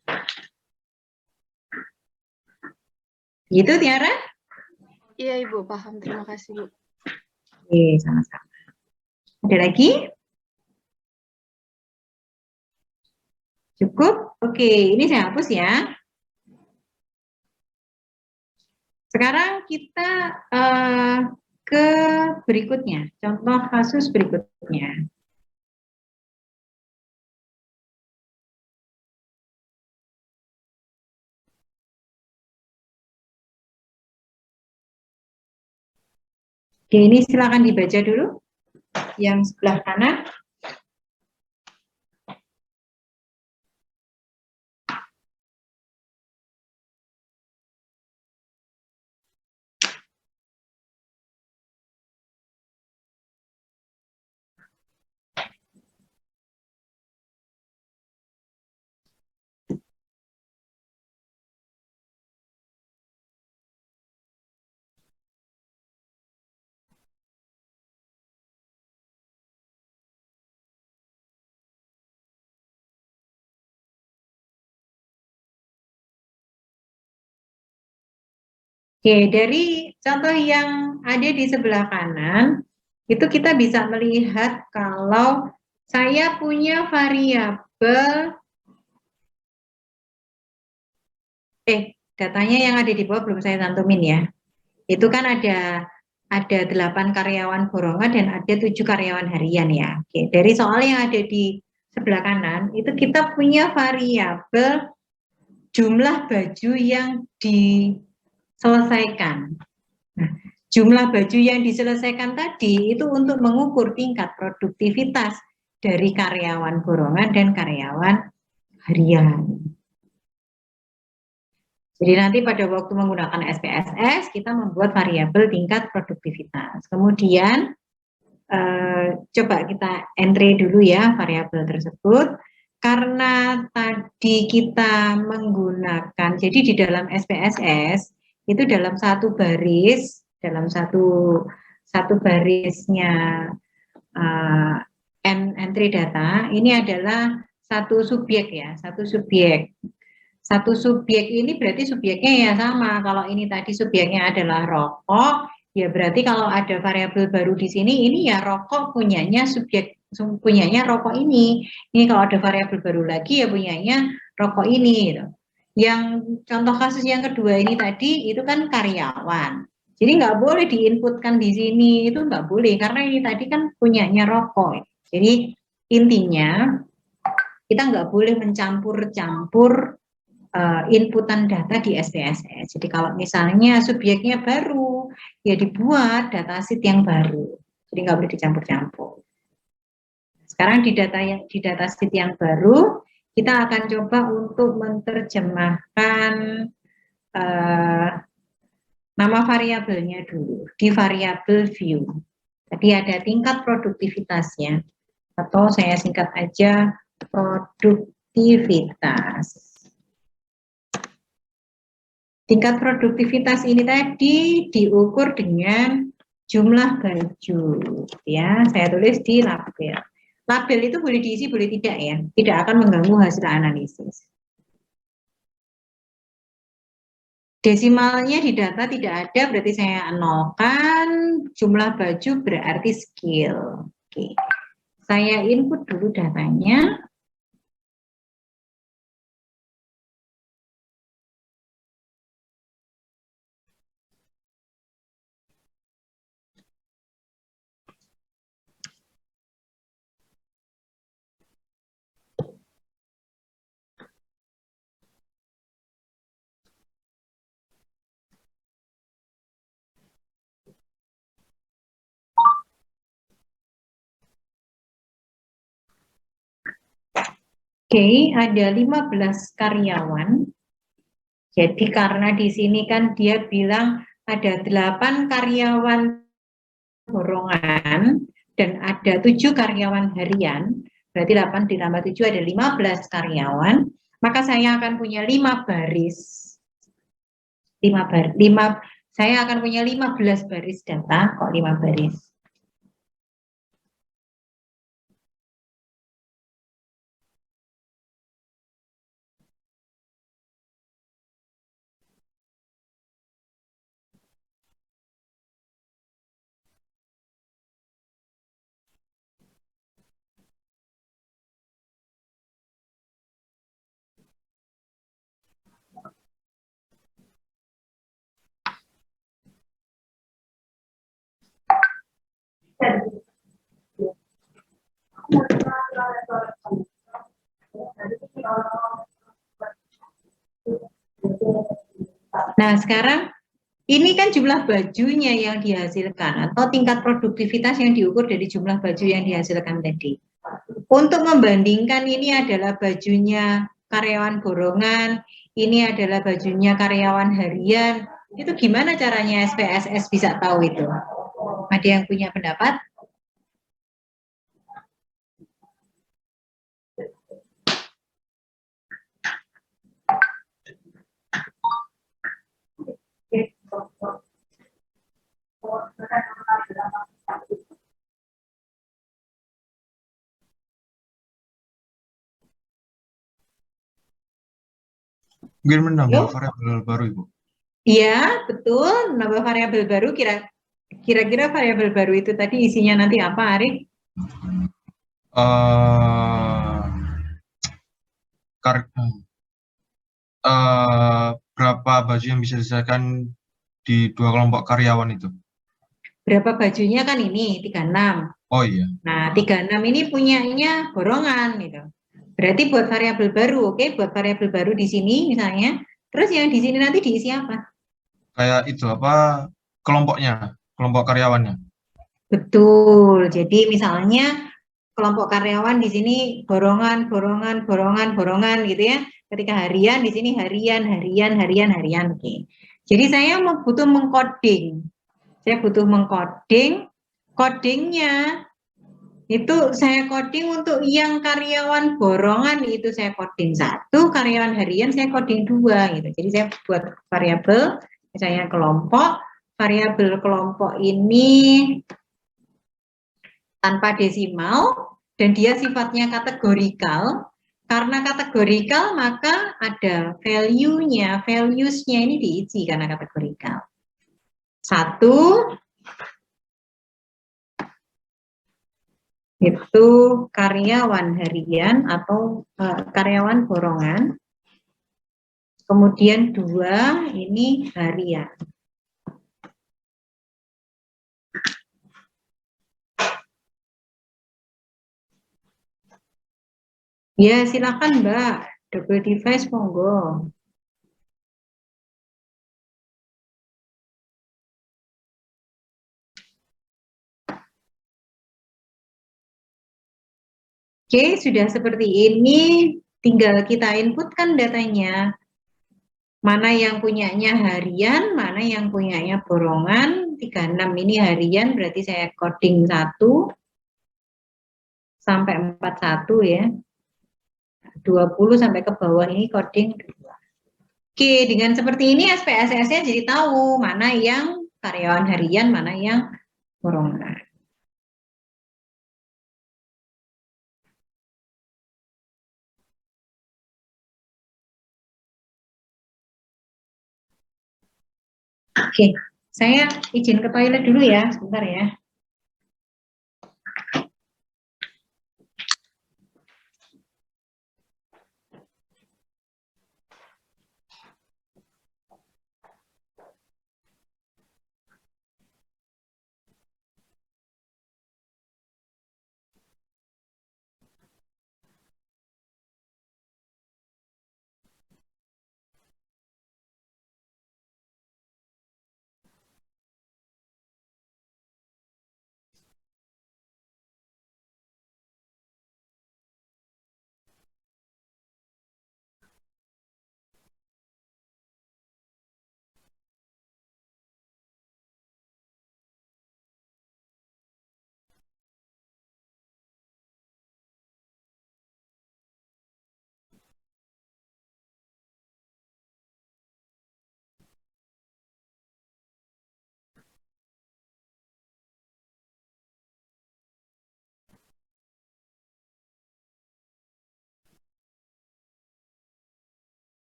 Gitu Tiara? Iya Ibu, paham. Terima kasih Bu. Oke, sama-sama. Ada lagi? Cukup? Oke, ini saya hapus ya. Sekarang kita ke berikutnya, contoh kasus berikutnya. Oke, ini silakan dibaca dulu yang sebelah kanan. Oke, dari contoh yang ada di sebelah kanan, Itu kita bisa melihat kalau saya punya variabel, datanya yang ada di bawah belum saya cantumin ya. Itu kan ada 8 karyawan borongan dan ada 7 karyawan harian ya. Oke, dari soal yang ada di sebelah kanan, itu kita punya variabel jumlah baju yang diselesaikan. Nah, jumlah baju yang diselesaikan tadi itu untuk mengukur tingkat produktivitas dari karyawan borongan dan karyawan harian. Jadi nanti pada waktu menggunakan SPSS kita membuat variabel tingkat produktivitas. Kemudian coba kita entry dulu ya variabel tersebut. Karena tadi kita menggunakan, jadi di dalam SPSS itu dalam satu baris, dalam satu barisnya entry data, ini adalah satu subjek ya, satu subjek. Satu subjek ini berarti subjeknya ya sama. Kalau ini tadi subjeknya adalah rokok, ya berarti kalau ada variabel baru di sini, ini ya rokok punyanya punyanya rokok ini. Ini kalau ada variabel baru lagi ya punyanya rokok ini. Gitu. Yang contoh kasus yang kedua ini tadi itu kan karyawan. Jadi nggak boleh diinputkan di sini, itu nggak boleh karena ini tadi kan punyanya rokok. Jadi intinya kita nggak boleh mencampur-campur inputan data di SPSS. Jadi kalau misalnya subjeknya baru, ya dibuat datasheet yang baru. Jadi nggak boleh dicampur-campur. Sekarang di datasheet yang baru, kita akan coba untuk menerjemahkan nama variabelnya dulu di variabel view. Tadi ada tingkat produktivitasnya, atau saya singkat aja produktivitas. Tingkat produktivitas ini tadi diukur dengan jumlah baju, ya. Saya tulis di label. Label itu boleh diisi, boleh tidak ya. Tidak akan mengganggu hasil analisis. Desimalnya di data tidak ada, berarti saya nolkan. Jumlah baju berarti skill. Oke. Saya input dulu datanya. Oke, ada 15 karyawan. Jadi karena di sini kan dia bilang ada 8 karyawan borongan dan ada 7 karyawan harian, berarti 8 ditambah 7 ada 15 karyawan, maka saya akan punya 5 baris. Saya akan punya 15 baris data, kok 5 baris. Nah, sekarang ini kan jumlah bajunya yang dihasilkan atau tingkat produktivitas yang diukur dari jumlah baju yang dihasilkan tadi. Untuk membandingkan ini adalah bajunya karyawan borongan, ini adalah bajunya karyawan harian, itu gimana caranya SPSS bisa tahu itu? Ada yang punya pendapat? Mungkin menambah variabel baru, Ibu. Iya, betul. Nambah variabel baru Kira-kira variabel baru itu tadi isinya nanti apa, Arif? eh kar- berapa baju yang bisa diselesaikan di dua kelompok karyawan itu? Berapa bajunya kan ini 36. Oh iya. Nah, 36 ini punyanya borongan gitu. Berarti buat variabel baru, oke, buat variabel baru di sini misalnya. Terus yang di sini nanti diisi apa? Kayak itu apa kelompoknya, kelompok karyawannya. Betul. Jadi misalnya kelompok karyawan di sini borongan, borongan, borongan, borongan gitu ya. Ketika harian di sini harian, harian, harian, harian. Oke. Jadi saya butuh mengcoding. Saya butuh mengcoding. Codingnya itu saya coding untuk yang karyawan borongan itu saya coding 1, karyawan harian saya coding 2 gitu. Jadi saya buat variabel misalnya kelompok, variabel kelompok ini tanpa desimal dan dia sifatnya kategorikal. Karena kategorikal maka ada value-nya, values-nya ini diisi karena kategorikal. 1 itu karyawan harian atau karyawan borongan. Kemudian 2 ini harian. Ya, silakan Mbak. Double device monggo. Oke, sudah seperti ini. Tinggal kita inputkan datanya. Mana yang punyanya harian, mana yang punyanya borongan. 36 ini harian, berarti saya coding 1 sampai 41 ya. 20 sampai ke bawah ini coding 2. Oke, dengan seperti ini SPSS-nya jadi tahu mana yang karyawan harian, mana yang borongan. Oke, saya izin ke toilet dulu ya, sebentar ya.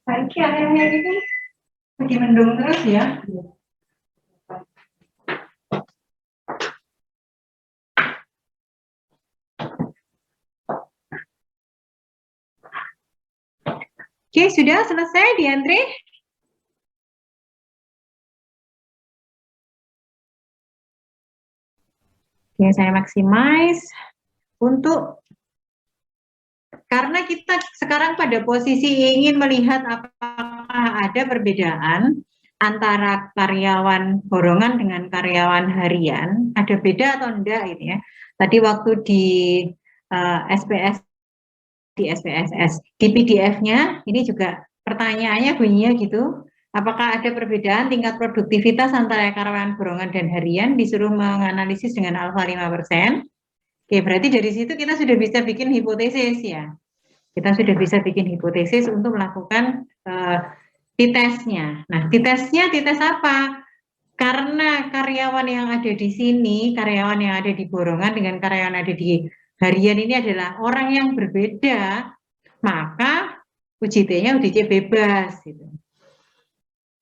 Saiki akhir-akhir ini lagi mendung terus ya. Oke, sudah selesai di Andre? Oke, saya maximize untuk karena kita sekarang pada posisi ingin melihat apakah ada perbedaan antara karyawan borongan dengan karyawan harian, ada beda atau enggak ini ya. Tadi waktu di SPS, di SPSS, di PDF-nya ini juga pertanyaannya bunyinya gitu, apakah ada perbedaan tingkat produktivitas antara karyawan borongan dan harian, disuruh menganalisis dengan alfa 5%. Oke, berarti dari situ kita sudah bisa bikin hipotesis ya. Kita sudah bisa bikin hipotesis untuk melakukan t-testnya. Nah, t-testnya t-test apa? Karena karyawan yang ada di sini, karyawan yang ada di borongan dengan karyawan yang ada di harian ini adalah orang yang berbeda, maka uji T-nya uji C bebas. Gitu.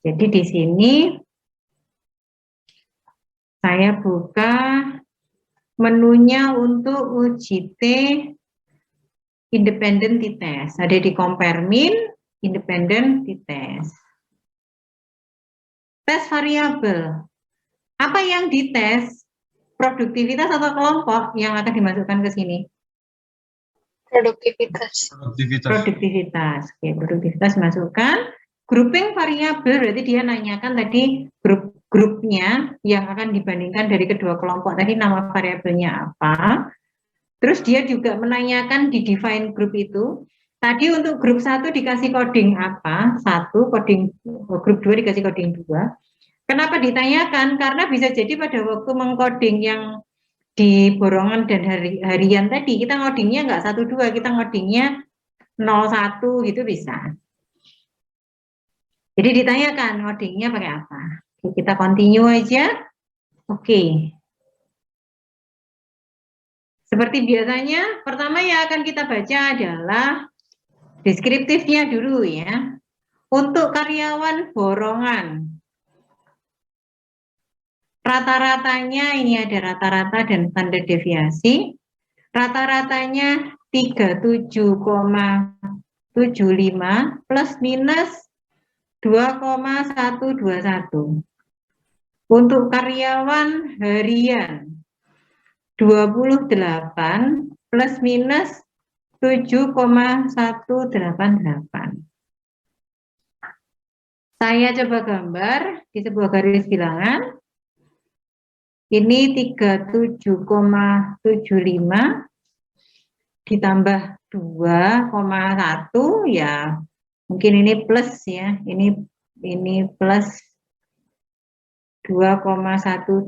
Jadi di sini saya buka menunya untuk uji T independent t-test. Ada di compare min, independent t-test. Tes variabel. Apa yang dites? Produktivitas atau kelompok yang akan dimasukkan ke sini? Produktivitas. Produktivitas. Oke, produktivitas masukkan. Grouping variabel berarti dia nanyakan tadi grupnya yang akan dibandingkan dari kedua kelompok. Tadi nama variabelnya apa? Terus dia juga menanyakan di define group itu. Tadi untuk grup 1 dikasih coding apa? 1, coding grup 2 dikasih coding 2. Kenapa ditanyakan? Karena bisa jadi pada waktu mengcoding yang di borongan dan harian tadi, kita ngodingnya nggak 1, 2, kita ngodingnya 0, 1 gitu bisa. Jadi ditanyakan ngodingnya pakai apa. Oke, kita continue aja. Oke. Seperti biasanya, pertama yang akan kita baca adalah deskriptifnya dulu ya. Untuk karyawan borongan. Rata-ratanya ini ada rata-rata dan standar deviasi. Rata-ratanya 37,75 plus minus 2,121. Untuk karyawan harian 28 plus minus 7,188. Saya coba gambar di sebuah garis bilangan. Ini 37,75 ditambah 2,1 ya. Mungkin ini plus ya. Ini plus 2,121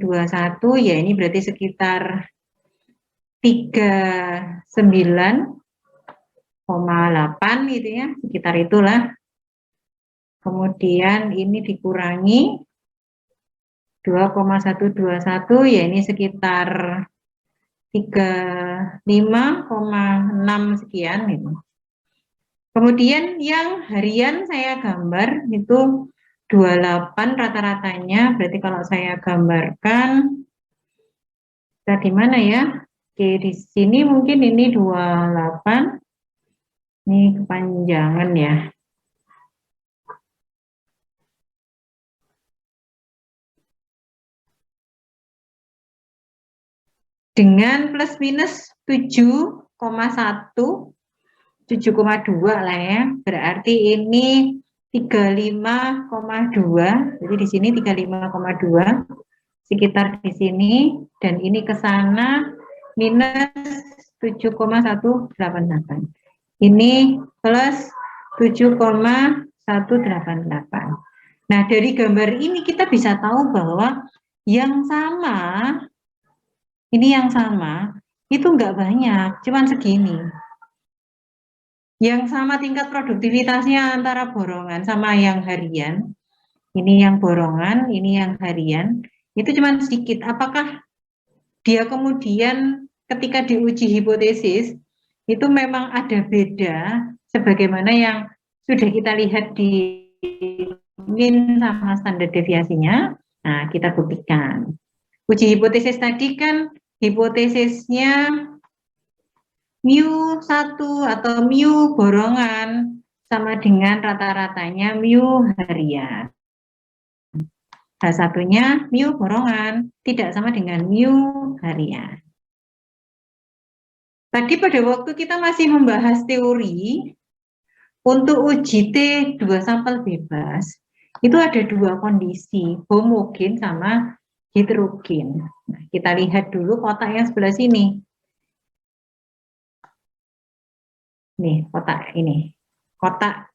ya, ini berarti sekitar 39,8 gitu ya, sekitar itulah. Kemudian ini dikurangi 2,121 ya, ini sekitar 35,6 sekian gitu. Kemudian yang harian saya gambar itu 28 rata-ratanya, berarti kalau saya gambarkan di mana ya? Oke, di sini mungkin ini 28. Ini kepanjangan ya. Dengan plus minus 7,1, 7,2 lah ya. Berarti ini 35,2. Jadi di sini 35,2 sekitar di sini, dan ini ke sana minus 7,188. Ini plus 7,188. Nah, dari gambar ini kita bisa tahu bahwa yang sama, ini yang sama, itu enggak banyak, cuman segini. Yang sama tingkat produktivitasnya antara borongan sama yang harian, ini yang borongan, ini yang harian, itu cuma sedikit. Apakah dia kemudian ketika diuji hipotesis itu memang ada beda sebagaimana yang sudah kita lihat di min sama standar deviasinya. Nah, kita buktikan. Uji hipotesis tadi kan hipotesisnya mu 1 atau mu borongan sama dengan rata-ratanya mu harian. H1-nya mu borongan tidak sama dengan mu harian. Tadi pada waktu kita masih membahas teori, untuk uji T 2 sampel bebas, itu ada dua kondisi, homogen sama heterogen. Nah, kita lihat dulu kotak yang sebelah sini. Nih, kotak ini. Kotak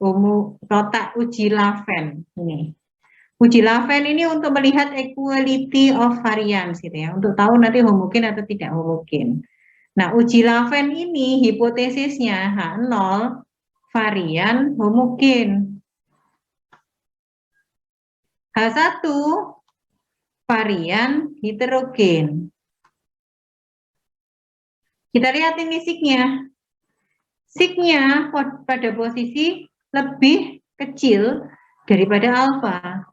uji Laven ini. Uji Laven ini untuk melihat equality of variance gitu ya, untuk tahu nanti homogen atau tidak homogen. Nah, uji Laven ini hipotesisnya H0 varian homogen. H1 varian heterogen. Kita lihat ini signya. Signya pada posisi lebih kecil daripada alfa.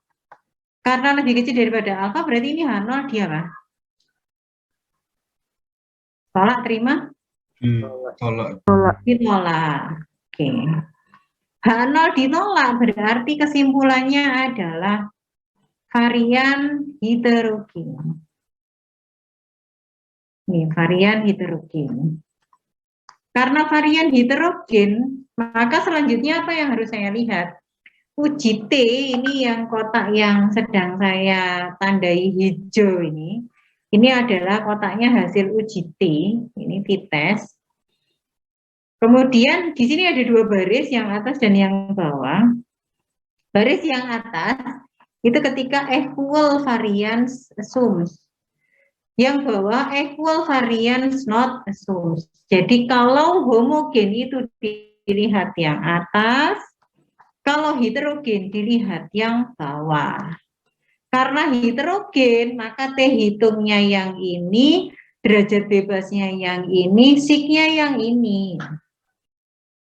Karena lebih kecil daripada alfa berarti ini H0 dia apa? Tolak, terima? Ditolak. Ditolak. Oke. H0 ditolak berarti kesimpulannya adalah varian heterogen. Nih, varian heterogen. Karena varian heterogen, maka selanjutnya apa yang harus saya lihat? Uji T ini yang kotak yang sedang saya tandai hijau ini adalah kotaknya hasil uji T, ini t-test. Kemudian di sini ada dua baris, yang atas dan yang bawah. Baris yang atas itu ketika equal variance assumes. Yang bawah equal variance not assumes. Jadi kalau homogen itu dilihat yang atas, kalau heterogen dilihat yang bawah. Karena heterogen, maka T hitungnya yang ini, derajat bebasnya yang ini, signya yang ini.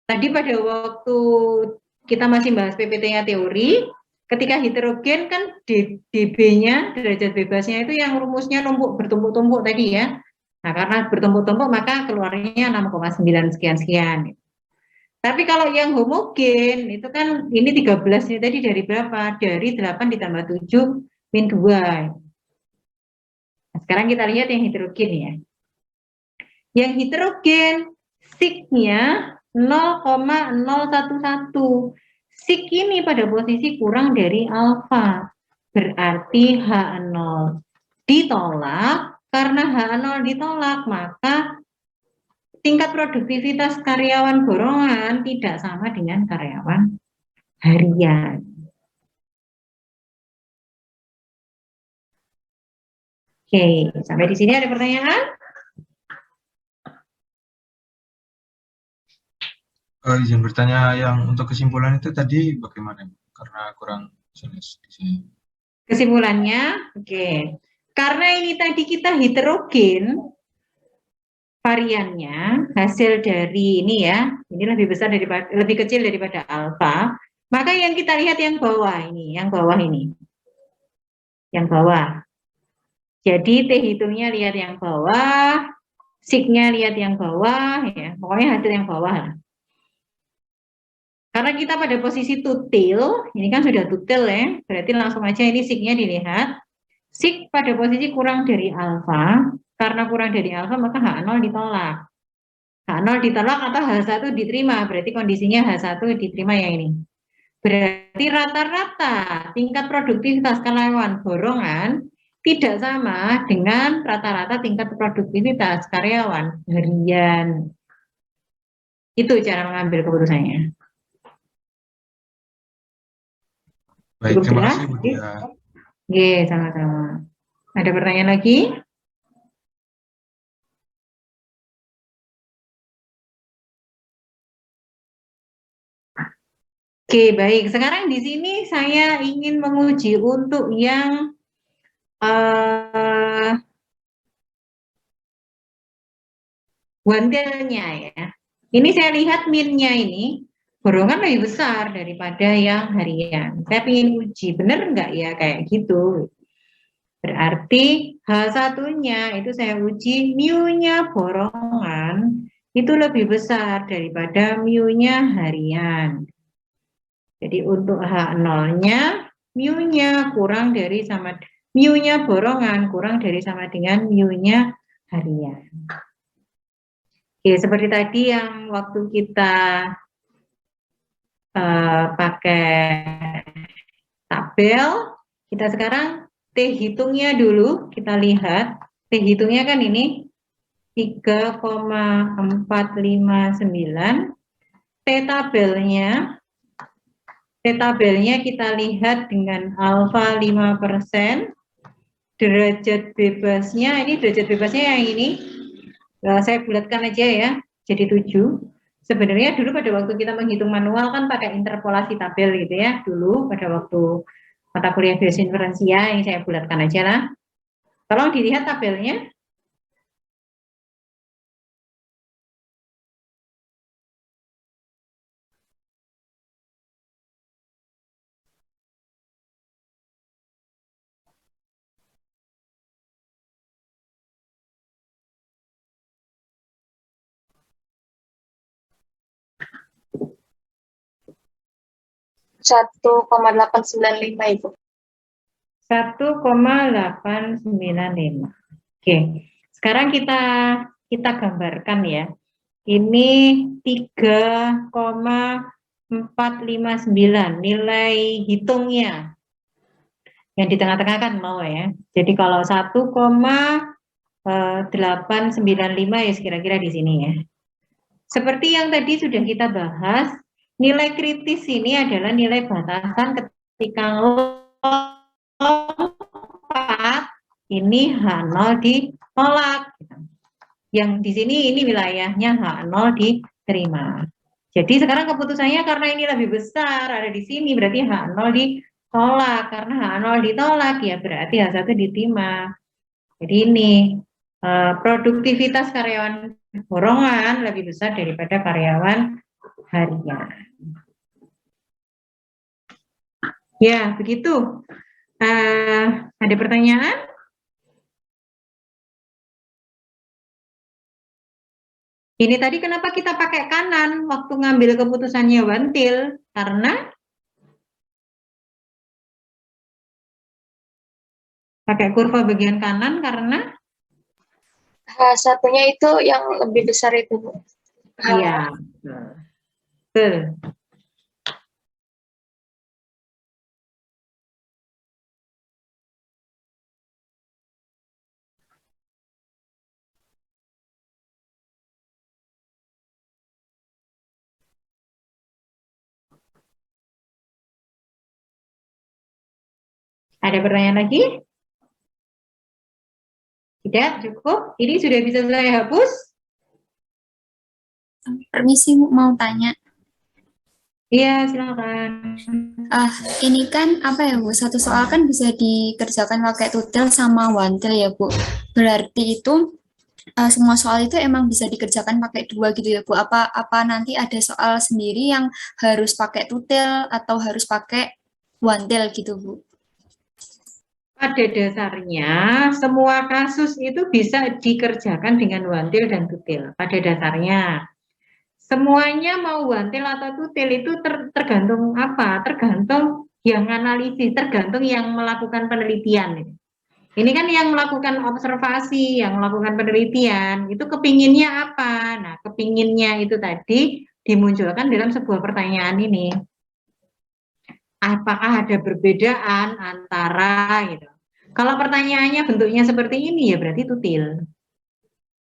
Tadi pada waktu kita masih bahas PPT-nya teori, ketika heterogen kan dB-nya, derajat bebasnya itu yang rumusnya bertumpuk-tumpuk tadi ya. Nah, karena bertumpuk-tumpuk maka keluarnya 6,9 sekian-sekian. Tapi kalau yang homogen itu kan ini 13 ini tadi dari berapa? Dari 8 ditambah 7 min 2. Nah, sekarang kita lihat yang heterogen ya. Yang heterogen signya 0,011. Sig ini pada posisi kurang dari alfa. Berarti H0 ditolak. Karena H0 ditolak, maka tingkat produktivitas karyawan borongan tidak sama dengan karyawan harian. Oke, sampai di sini ada pertanyaan? Izin bertanya, yang untuk kesimpulan itu tadi bagaimana? Karena kurang jelas di sini. Kesimpulannya, oke. Karena ini tadi kita heterogen, variannya hasil dari ini ya, ini lebih besar daripada, lebih kecil daripada alfa, maka yang kita lihat yang bawah ini, yang bawah. Jadi T hitungnya lihat yang bawah, signya lihat yang bawah, ya, pokoknya hasil yang bawah lah. Karena kita pada posisi tutil, ini kan sudah tutil ya, berarti langsung aja ini signya dilihat. Sig pada posisi kurang dari alfa, karena kurang dari alfa maka H0 ditolak. H0 ditolak atau H1 diterima, berarti kondisinya H1 diterima yang ini. Berarti rata-rata tingkat produktivitas karyawan borongan tidak sama dengan rata-rata tingkat produktivitas karyawan harian. Itu cara mengambil keputusannya. Baik, Cukup terima jelas? kasih Bu Dia. Oke, sama-sama. Ada pertanyaan lagi? Oke, baik. Sekarang di sini saya ingin menguji untuk yang wantilnya ya. Ini saya lihat min-nya ini borongan lebih besar daripada yang harian. Saya ingin uji, benar nggak ya kayak gitu. Berarti H1-nya itu saya uji mu-nya borongan itu lebih besar daripada mu-nya harian. Jadi untuk H0-nya, mu-nya kurang dari sama, mu-nya borongan kurang dari sama dengan mu-nya harian. Oke, seperti tadi yang waktu kita pakai tabel, kita sekarang T hitungnya dulu, kita lihat. T hitungnya kan ini 3,459. T tabelnya kita lihat dengan alfa 5%. Derajat bebasnya, ini derajat bebasnya yang ini. Saya bulatkan aja ya, jadi 7. Sebenarnya dulu pada waktu kita menghitung manual kan pakai interpolasi tabel gitu ya, dulu pada waktu mata kuliah bioinferensia, ini saya bulatkan aja lah. Tolong dilihat tabelnya. Satu 1,895 Ibu. 1,895. Oke, sekarang kita gambarkan ya. Ini 3,459 nilai hitungnya. Yang di tengah-tengah kan mau ya. Jadi kalau 1,895 ya kira-kira di sini ya. Seperti yang tadi sudah kita bahas, nilai kritis ini adalah nilai batasan ketika lompat ini H0 ditolak. Yang di sini ini wilayahnya H0 diterima. Jadi sekarang keputusannya karena ini lebih besar ada di sini, berarti H0 ditolak. Karena H0 ditolak ya berarti H1 diterima. Jadi ini produktivitas karyawan borongan lebih besar daripada karyawan harian. Ya, begitu. Ada pertanyaan? Ini tadi kenapa kita pakai kanan waktu ngambil keputusannya wantil? Karena pakai kurva bagian kanan karena H1-nya itu yang lebih besar itu, Bu. iya. Betul. Ada pertanyaan lagi? Tidak, cukup. Ini sudah bisa saya hapus? Permisi, Bu, mau tanya. Iya, silakan. Ini kan apa ya, Bu? Satu soal kan bisa dikerjakan pakai tutel sama wantil ya, Bu. Berarti itu semua soal itu emang bisa dikerjakan pakai dua gitu ya, Bu? Apa nanti ada soal sendiri yang harus pakai tutel atau harus pakai wantil gitu, Bu? Pada dasarnya, semua kasus itu bisa dikerjakan dengan wantil dan tutil. Pada dasarnya, semuanya mau wantil atau tutil itu tergantung apa? Tergantung yang analisis, tergantung yang melakukan penelitian. Ini kan yang melakukan observasi, yang melakukan penelitian, itu kepinginnya apa? Nah, kepinginnya itu tadi dimunculkan dalam sebuah pertanyaan ini. Apakah ada perbedaan antara gitu. Kalau pertanyaannya bentuknya seperti ini ya berarti tutil.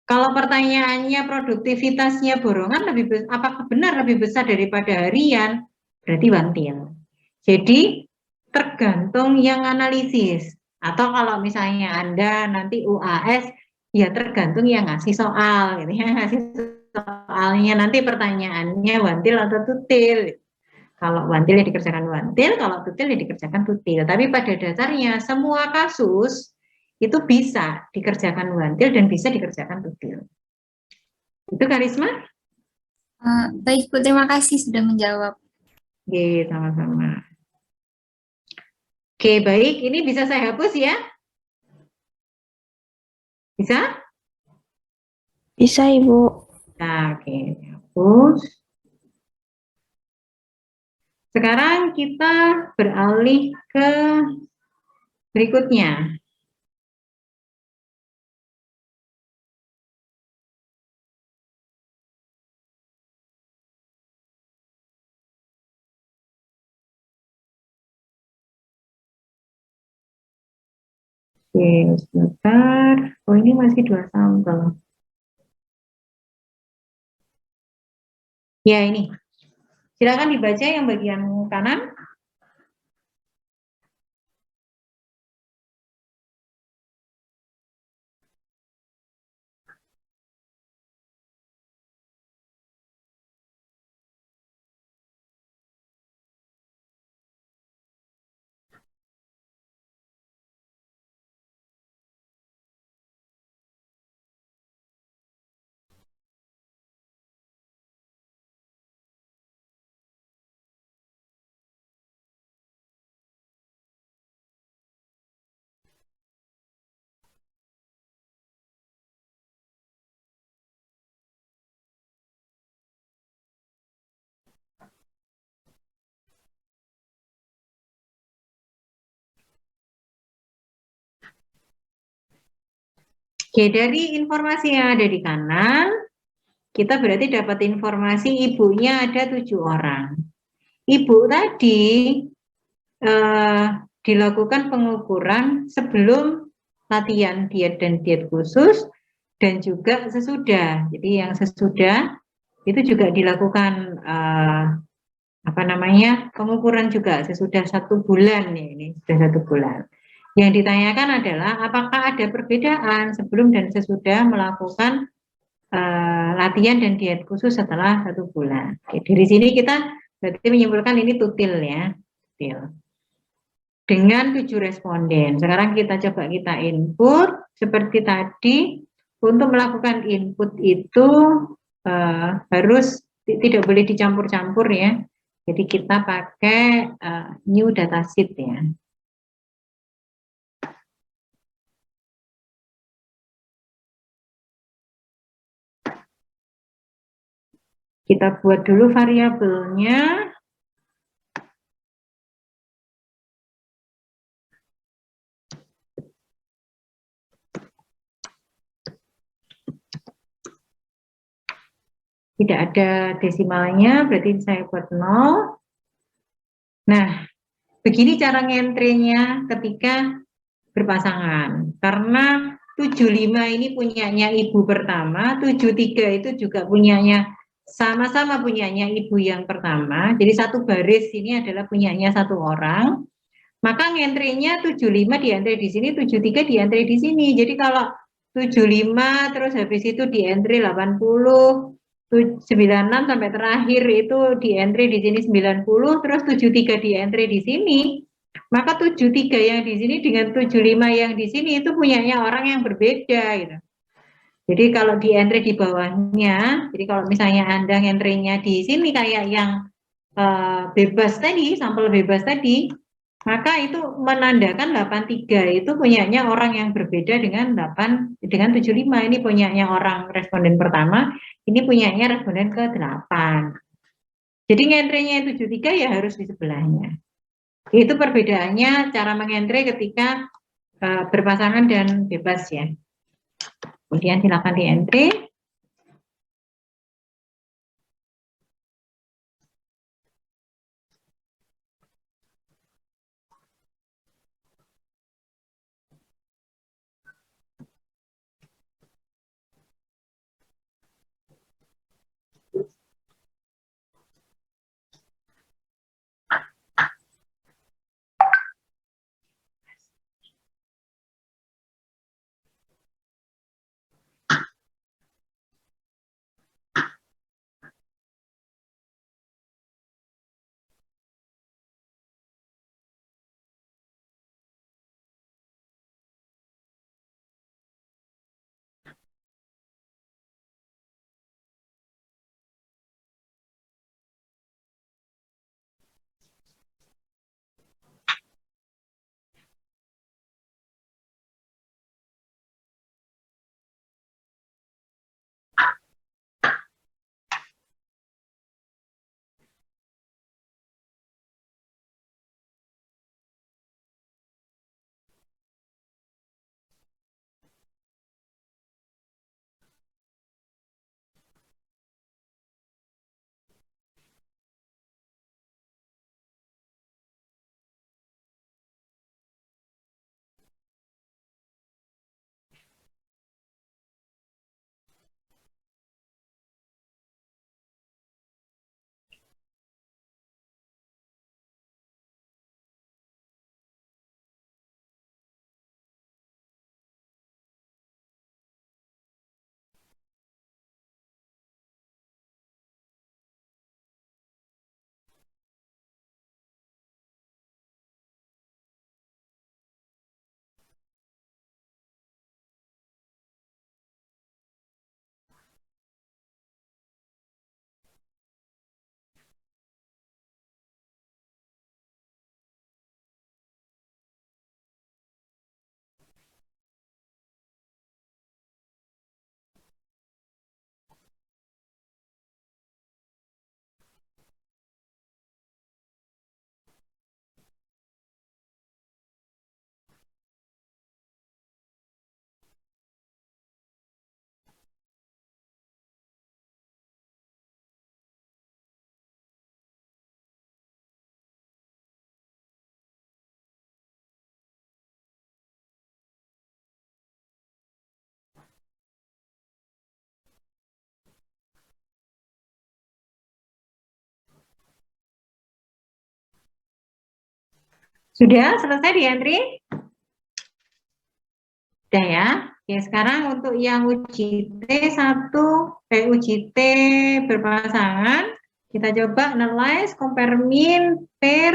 Kalau pertanyaannya produktivitasnya borongan apakah benar lebih besar daripada harian? Berarti wantil. Jadi tergantung yang analisis. Atau kalau misalnya Anda nanti UAS ya tergantung yang ngasih soal gitu ya, ngasih soalnya nanti pertanyaannya wantil atau tutil. Kalau wantil ya dikerjakan wantil, kalau tutil ya dikerjakan tutil. Tapi pada dasarnya semua kasus itu bisa dikerjakan wantil dan bisa dikerjakan tutil. Itu Karisma? Baik Bu, terima kasih sudah menjawab. Oke, sama-sama. Oke, baik. Ini bisa saya hapus ya? Bisa? Bisa, Ibu. Nah, oke, hapus. Sekarang kita beralih ke berikutnya. Oke, sebentar. Oh, ini masih 2 sampel. Ya, ini. Silakan dibaca yang bagian kanan. Oke, dari informasi yang ada di kanan, kita berarti dapat informasi ibunya ada 7 orang. Ibu tadi dilakukan pengukuran sebelum latihan diet dan diet khusus dan juga sesudah. Jadi yang sesudah itu juga dilakukan pengukuran juga sesudah 1 bulan ya, ini sudah 1 bulan. Yang ditanyakan adalah apakah ada perbedaan sebelum dan sesudah melakukan latihan dan diet khusus setelah 1 bulan. Oke, dari sini kita berarti menyimpulkan ini tutil ya, tutil. Dengan 7 responden. Sekarang kita coba kita input seperti tadi. Untuk melakukan input itu harus tidak boleh dicampur-campur ya. Jadi kita pakai new dataset ya. Kita buat dulu variabelnya. Tidak ada desimalnya, berarti saya buat 0. Nah, begini cara ngentrenya ketika berpasangan. Karena 75 ini punyanya ibu pertama, 73 itu juga punyanya sama-sama punyanya ibu yang pertama. Jadi 1 baris ini adalah punyanya 1 orang. Maka ngentrenya 75 diantre di sini, 73 diantre di sini. Jadi kalau 75 terus habis itu diantre 80, 96 sampai terakhir itu diantre di sini 90, terus 73 diantre di sini. Maka 73 yang di sini dengan 75 yang di sini itu punyanya orang yang berbeda gitu. Jadi kalau di entry di bawahnya, jadi kalau misalnya Anda entry-nya di sini kayak yang bebas tadi, sampel bebas tadi, maka itu menandakan 83 itu punyanya orang yang berbeda dengan 75. Ini punyanya orang responden pertama, ini punyanya responden ke-8. Jadi entry-nya 73 ya harus di sebelahnya. Itu perbedaannya cara mengentre ketika berpasangan dan bebas ya. Kemudian silakan di entry. Sudah selesai diantri? Sudah ya. Oke, sekarang untuk yang uji T berpasangan, kita coba analyze, compare min, pair,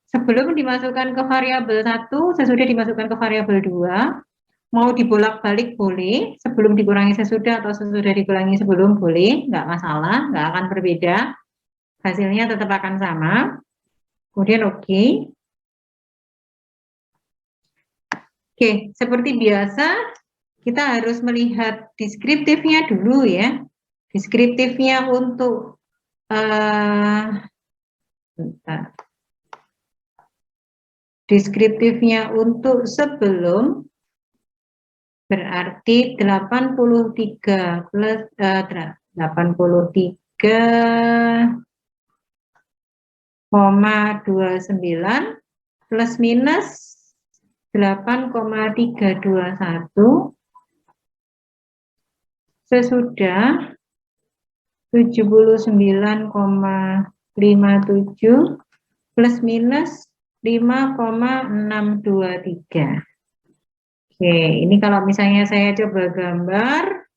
sebelum dimasukkan ke variabel 1, sesudah dimasukkan ke variabel 2, mau dibolak-balik boleh, sebelum dikurangi sesudah atau sesudah dikurangi sebelum boleh, nggak masalah, nggak akan berbeda, hasilnya tetap akan sama. Kemudian oke. Oke, seperti biasa, kita harus melihat deskriptifnya dulu ya. Deskriptifnya untuk deskriptifnya untuk sebelum berarti 83 plus 83,29 plus minus 8,321 sesudah 79,57 plus minus 5,623. Oke, ini kalau misalnya saya coba gambar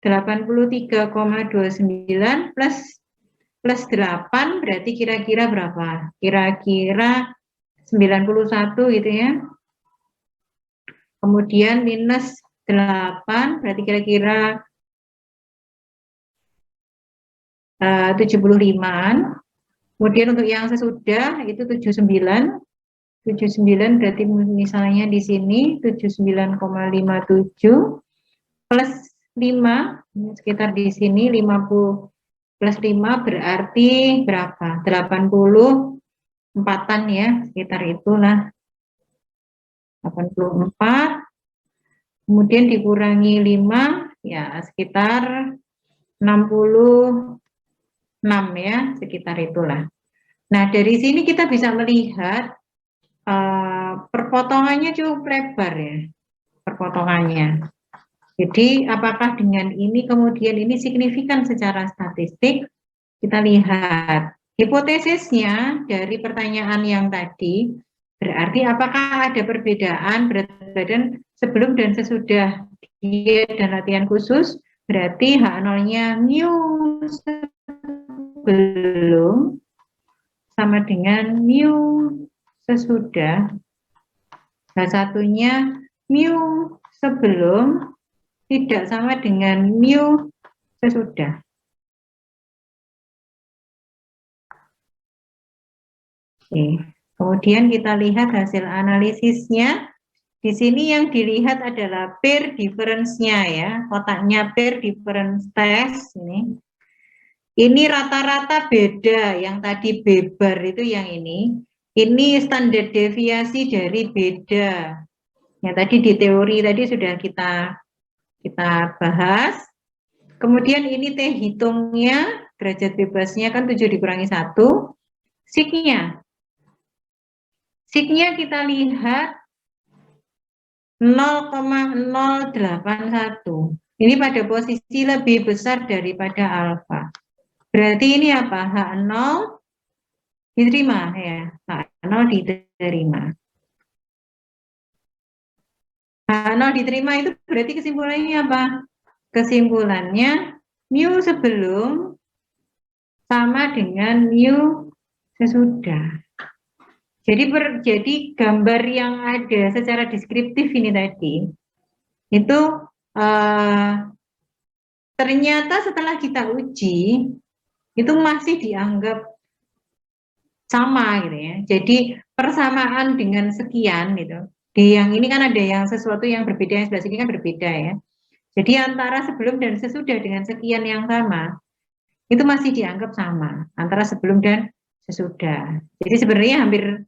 83,29 plus 8 berarti kira-kira berapa? Kira-kira 91 gitu ya. Kemudian minus 8 berarti kira-kira 75-an. Kemudian untuk yang sesudah itu 79 berarti misalnya di sini 79,57 plus 5 sekitar di sini 50 plus 5 berarti berapa? 84-an ya, sekitar itulah. 84 kemudian dikurangi 5 ya sekitar 66 ya, sekitar itulah. Nah, dari sini kita bisa melihat perpotongannya cukup lebar ya, perpotongannya. Jadi apakah dengan ini kemudian ini signifikan secara statistik? Kita lihat hipotesisnya dari pertanyaan yang tadi, berarti apakah ada perbedaan berat badan sebelum dan sesudah diet dan latihan khusus? Berarti H0-nya mu sebelum sama dengan mu sesudah. H1-nya mu sebelum tidak sama dengan mu sesudah. Oke. Kemudian kita lihat hasil analisisnya. Di sini yang dilihat adalah pair difference-nya ya, kotaknya pair difference test ini. Ini rata-rata beda, yang tadi bebar itu yang ini. Ini standar deviasi dari beda. Yang tadi di teori tadi sudah kita bahas. Kemudian ini T hitungnya, derajat bebasnya kan 7 dikurangi 1. Signya kita lihat 0,081. Ini pada posisi lebih besar daripada alfa. Berarti ini apa? H0 diterima ya. H0 diterima. H0 diterima itu berarti kesimpulannya apa? Kesimpulannya mu sebelum sama dengan mu sesudah. Jadi gambar yang ada secara deskriptif ini tadi itu ternyata setelah kita uji itu masih dianggap sama gitu ya. Jadi persamaan dengan sekian gitu. Di yang ini kan ada yang sesuatu yang berbeda, yang sebelah sini kan berbeda ya. Jadi antara sebelum dan sesudah dengan sekian yang sama itu masih dianggap sama antara sebelum dan sesudah. Jadi sebenarnya hampir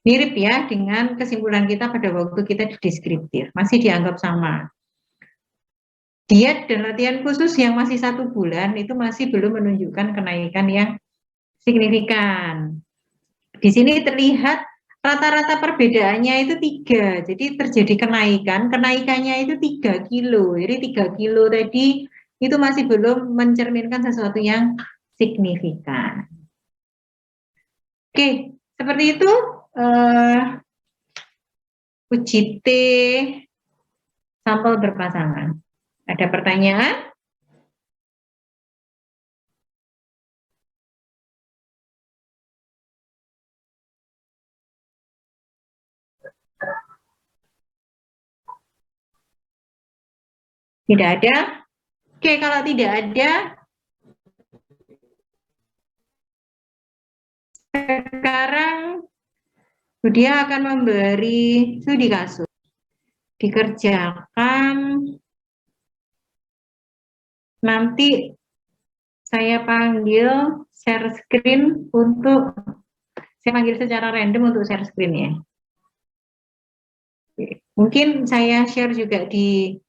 mirip ya dengan kesimpulan kita pada waktu kita di deskriptif, masih dianggap sama. Diet dan latihan khusus yang masih 1 bulan itu masih belum menunjukkan kenaikan yang signifikan. Di sini terlihat rata-rata perbedaannya itu 3, jadi terjadi kenaikannya itu 3 kilo. Jadi 3 kilo tadi itu masih belum mencerminkan sesuatu yang signifikan. Oke, seperti itu uji T sampel berpasangan. Ada pertanyaan? Tidak ada? Oke, kalau tidak ada, sekarang Budia akan memberi studi kasus. Dikerjakan, nanti saya panggil share screen untuk, saya panggil secara random untuk share screen ya. Mungkin saya share juga di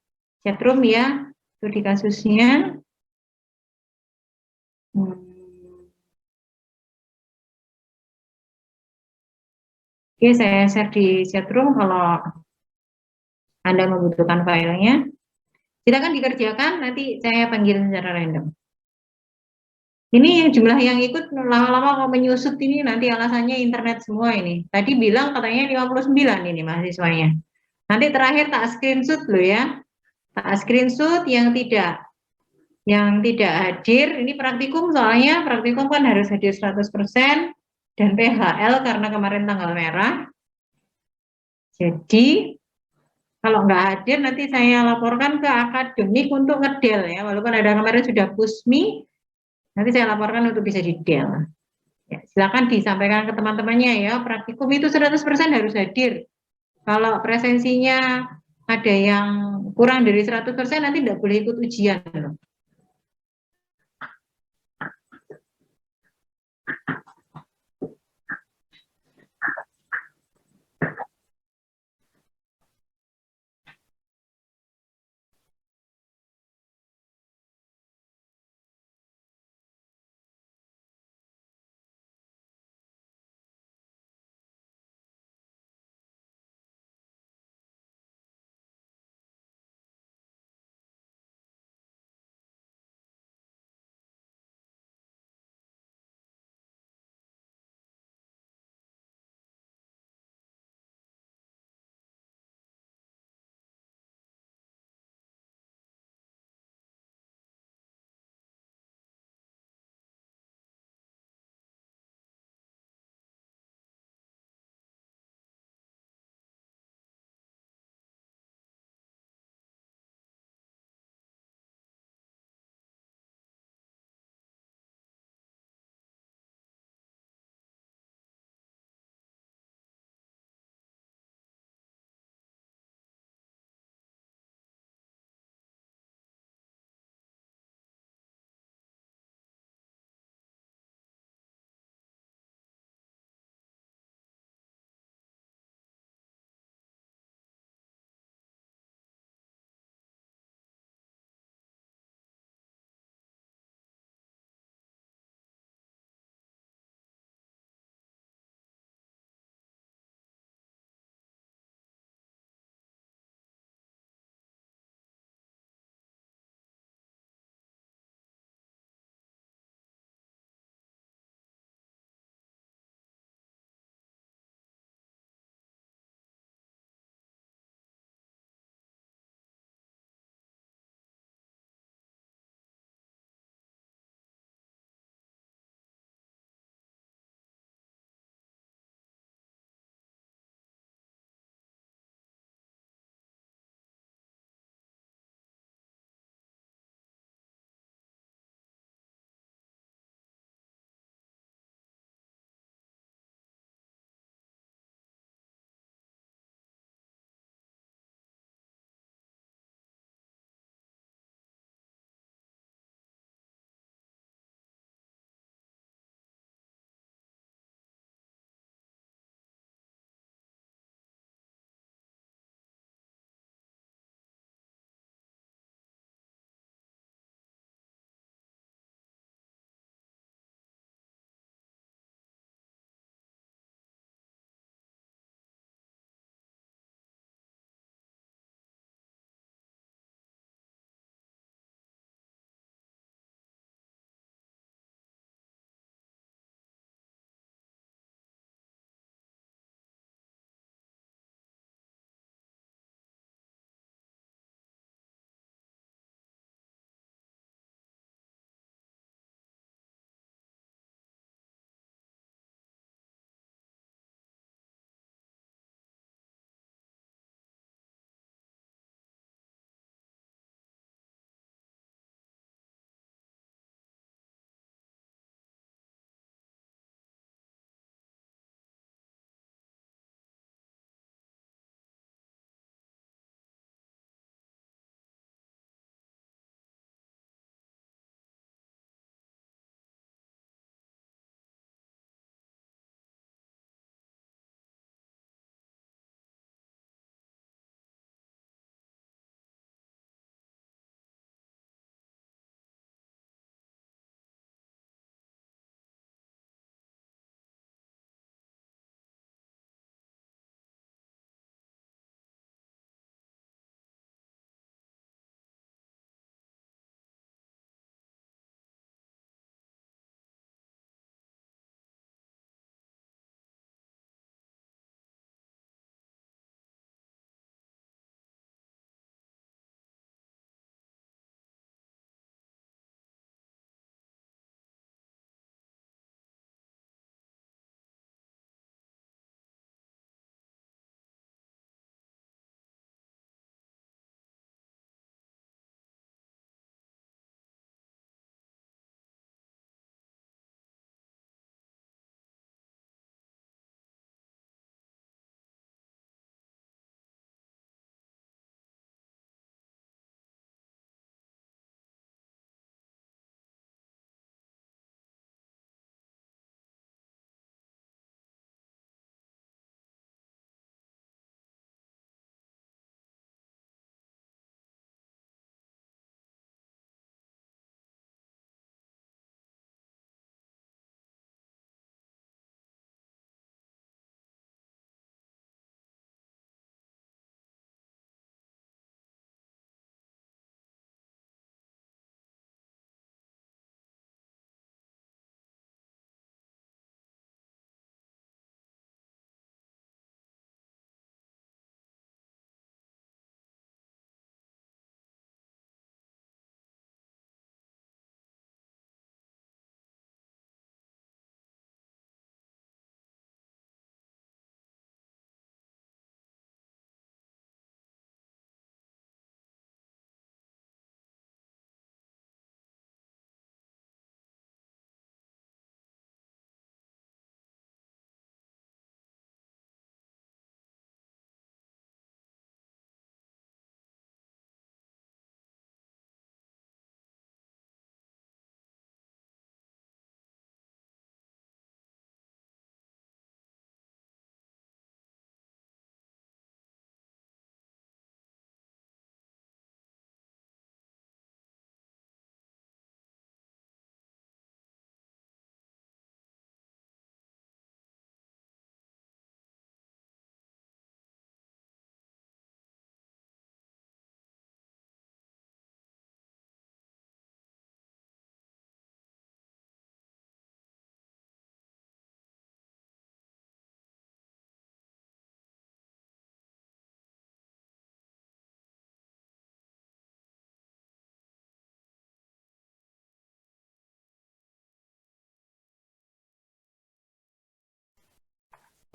chatroom ya, studi kasusnya. Oke, saya share di chatroom kalau Anda membutuhkan filenya. Silakan dikerjakan, nanti saya panggil secara random. Ini yang jumlah yang ikut lama-lama kalau menyusut ini nanti alasannya internet semua ini. Tadi bilang katanya 59 ini mahasiswanya. Nanti terakhir tak screenshot loh ya. Tak screenshot yang tidak hadir, ini praktikum soalnya praktikum kan harus hadir 100% dan PHL karena kemarin tanggal merah. Jadi kalau nggak hadir nanti saya laporkan ke akademik untuk ngedel ya, walaupun ada kemarin sudah pusmi, nanti saya laporkan untuk bisa didel. Ya, silakan disampaikan ke teman-temannya ya, praktikum itu 100% harus hadir. Kalau presensinya ada yang kurang dari 100% nanti tidak boleh ikut ujian loh.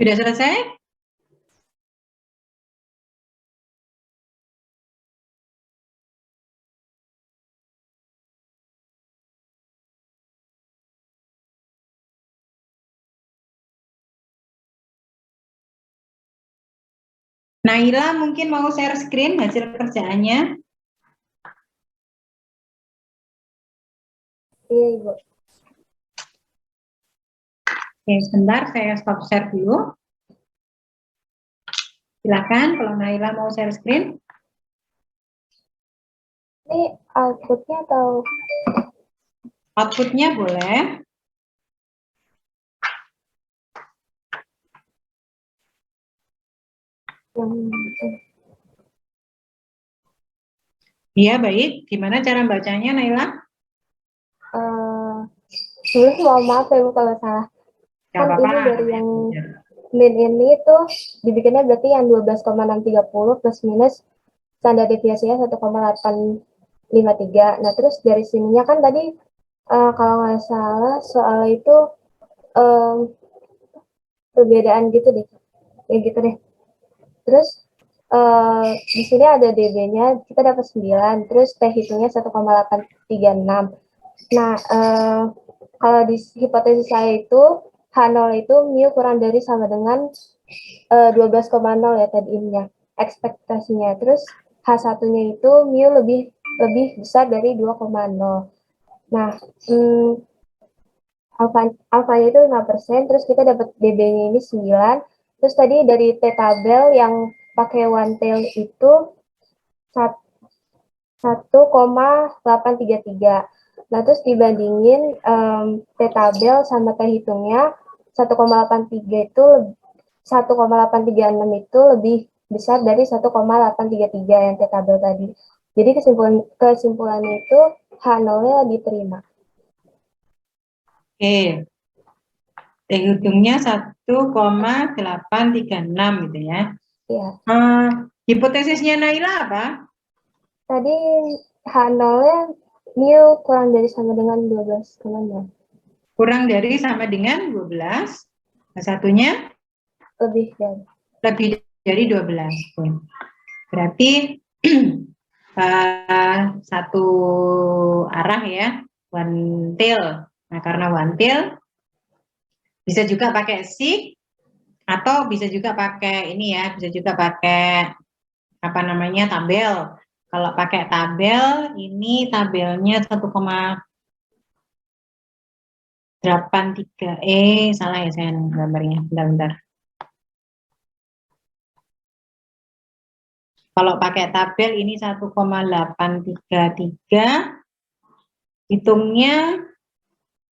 Sudah selesai? Naila mungkin mau share screen hasil kerjaannya. Iya, Ibu. Oke, sebentar saya stop share dulu. Silakan kalau Naila mau share screen. Ini outputnya atau Outputnya boleh. yang Iya, baik. Gimana cara bacanya, Naila? sebenarnya mohon maaf ya Bu kalau salah. Gak Kan apa-apa. ini dari yang min ini tuh dibikinnya berarti yang 12,630 plus minus standar deviasinya 1,853. Nah, terus dari sininya kan tadi kalau nggak salah soal itu perbedaan gitu deh. Ya gitu deh. Terus di sini ada DB-nya, kita dapat 9, terus T hitungnya 1,836. Nah, kalau di hipotesis saya itu, H0 itu mu kurang dari sama dengan 12,0 ya tadi ininya, ekspektasinya. Terus H1-nya itu mu lebih besar dari 2,0. Nah, alfanya itu 5%, terus kita dapat DB-nya ini 9. Terus tadi dari T tabel yang pakai one tail itu 1,833. Nah, terus dibandingin T tabel sama T hitungnya 1,83 itu 1,836 itu lebih besar dari 1,833 yang T tabel tadi. Jadi kesimpulannya itu H0-nya diterima. Oke. T hitungnya 1,836 gitu ya. Iya. Hipotesisnya Naila apa? Tadi H0-nya mu kurang dari sama dengan 12,6. Kurang dari sama dengan 12. Nah, satunya Lebih dari. lebih dari 12. Berarti satu arah ya, one tail. Nah, karena one tail bisa juga pakai sig atau bisa juga pakai ini ya, bisa juga pakai apa namanya tabel. Kalau pakai tabel ini tabelnya 1,83 salah ya saya gambarnya. Bentar. Kalau pakai tabel ini 1,833, hitungnya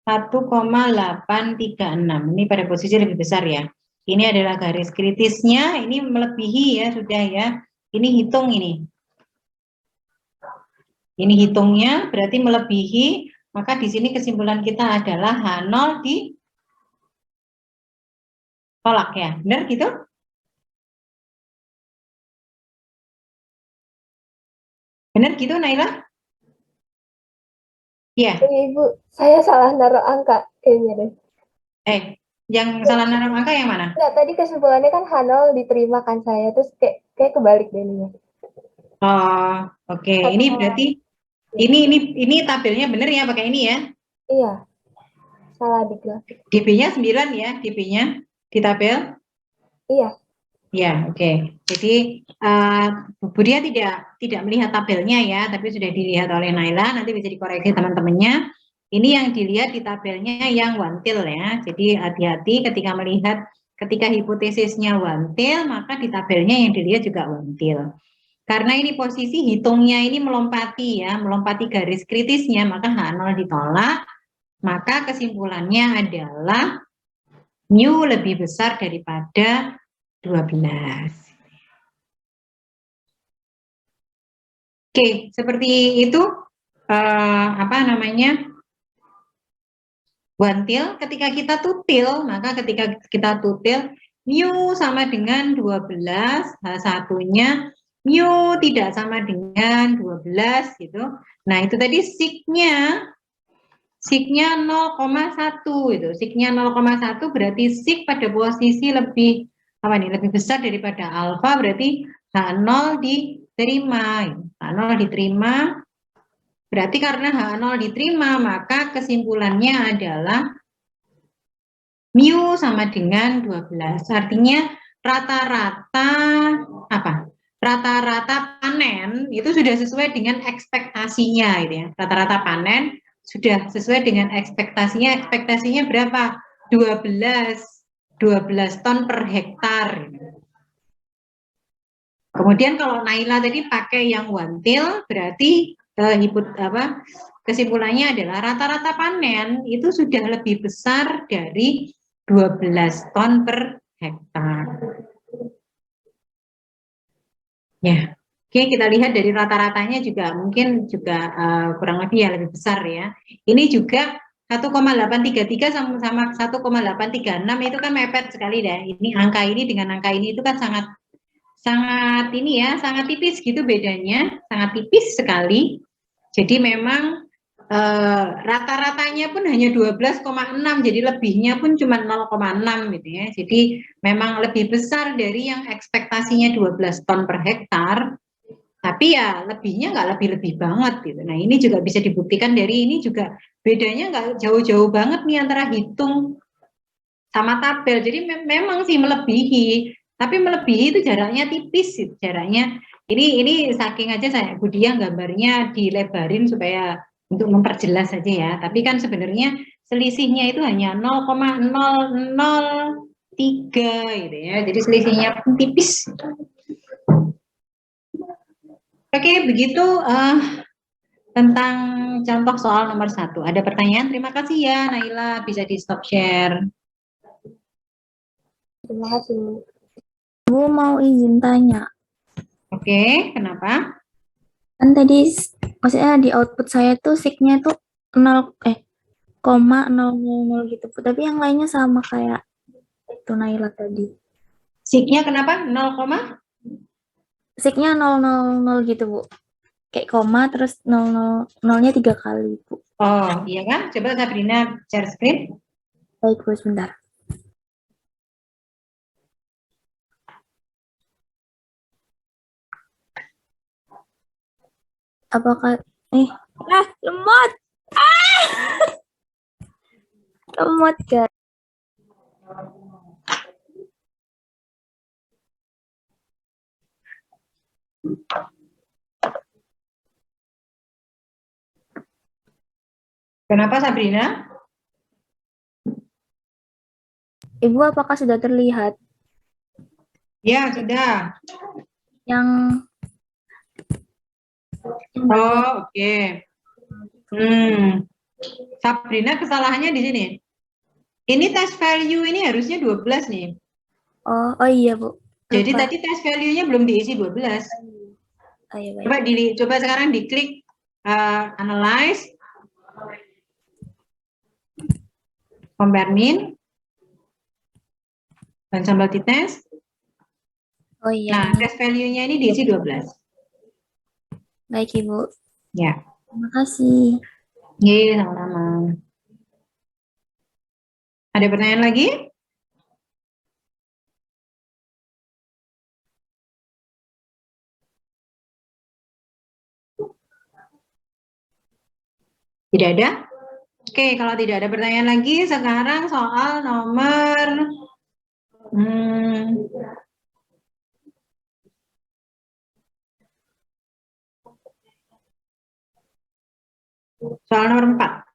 1,836. Ini pada posisi lebih besar ya. Ini adalah garis kritisnya, ini melebihi ya sudah ya. Ini hitung ini. Ini hitungnya berarti melebihi, maka di sini kesimpulan kita adalah H0 ditolak ya. Benar gitu? Benar gitu Naila? Iya. Ibu, saya salah naruh angka kayaknya deh. Yang salah naruh angka yang mana? Nah, tadi kesimpulannya kan H0 diterima kan saya, terus kayak kebalik deh ininya. Oh, oke. Ini berarti ini tabelnya benar ya pakai ini ya? Iya. Salah dikit. DB-nya 9 ya, DB-nya di tabel? Iya. Ya, oke. Jadi Bu Budia tidak melihat tabelnya ya, tapi sudah dilihat oleh Naila, nanti bisa dikoreksi teman-temannya. Ini yang dilihat di tabelnya yang one tail ya. Jadi hati-hati ketika hipotesisnya one tail, maka di tabelnya yang dilihat juga one tail. Karena ini posisi hitungnya ini melompati ya, melompati garis kritisnya, maka H0 ditolak, maka kesimpulannya adalah mu lebih besar daripada 12. Oke, seperti itu apa namanya? One tail, ketika kita tutil, maka ketika kita tutil mu sama dengan 12, H1-nya mu tidak sama dengan 12 gitu. Nah, itu tadi sig-nya Signya 0,1 itu. Signya 0,1 berarti sig pada posisi lebih apa nih? Lebih besar daripada alfa, berarti H0 diterima. H0 diterima. Berarti karena H0 diterima, maka kesimpulannya adalah mu sama dengan 12. Artinya rata-rata apa? Rata-rata panen itu sudah sesuai dengan ekspektasinya gitu ya. Rata-rata panen sudah sesuai dengan ekspektasinya. Ekspektasinya berapa? 12 ton per hektar. Kemudian kalau Naila tadi pakai yang wantil, berarti kesimpulannya adalah rata-rata panen itu sudah lebih besar dari 12 ton per hektar. Ya, oke, kita lihat dari rata-ratanya juga mungkin juga kurang lebih ya lebih besar ya. Ini juga 1,833 sama 1,836 itu kan mepet sekali deh. Ini angka ini dengan angka ini itu kan sangat ini ya, sangat tipis gitu bedanya, sangat tipis sekali. Jadi memang rata-ratanya pun hanya 12,6, jadi lebihnya pun cuma 0,6 gitu ya. Jadi memang lebih besar dari yang ekspektasinya 12 ton per hektar, tapi ya lebihnya nggak lebih-lebih banget gitu. Nah ini juga bisa dibuktikan dari ini juga bedanya nggak jauh-jauh banget nih antara hitung sama tabel. Jadi memang sih melebihi, tapi melebihi itu jaraknya tipis gitu, jaraknya. Ini saking aja saya Budia gambarnya dilebarin supaya untuk memperjelas saja ya. Tapi kan sebenarnya selisihnya itu hanya 0,003 gitu ya. Jadi selisihnya pun tipis. Oke, begitu tentang contoh soal nomor 1. Ada pertanyaan? Terima kasih ya Naila, bisa di stop share. Terima kasih. Bu mau izin tanya. Oke, kenapa? Kan tadi maksudnya di output saya tuh signya tuh 0,000 gitu, Bu. Tapi yang lainnya sama kayak itu Naila tadi. Signya kenapa? 0, Signya 000 gitu, Bu. Kayak koma terus 0nya 3 kali, Bu. oh iya kan? Coba Sabrina share screen. Baik, Bu, sebentar. Apakah lemot. Lemot, guys. Kenapa Sabrina? Ibu apakah sudah terlihat Ya, sudah. yang Oh, oke. Sabrina kesalahannya di sini. Ini test value ini harusnya 12 nih. Oh iya, Bu. Jadi Lupa. tadi test value-nya belum diisi 12. Oh, iya, baik. Coba sekarang diklik analyze, compare mean, ensemble t-test. Oh iya. Nah, test value-nya ini diisi 12. Baik, Ibu. Ya. Terima kasih. Iya, sama-sama. Ada pertanyaan lagi? Tidak ada? Oke, kalau tidak ada pertanyaan lagi, sekarang soal nomor soal nomor 4.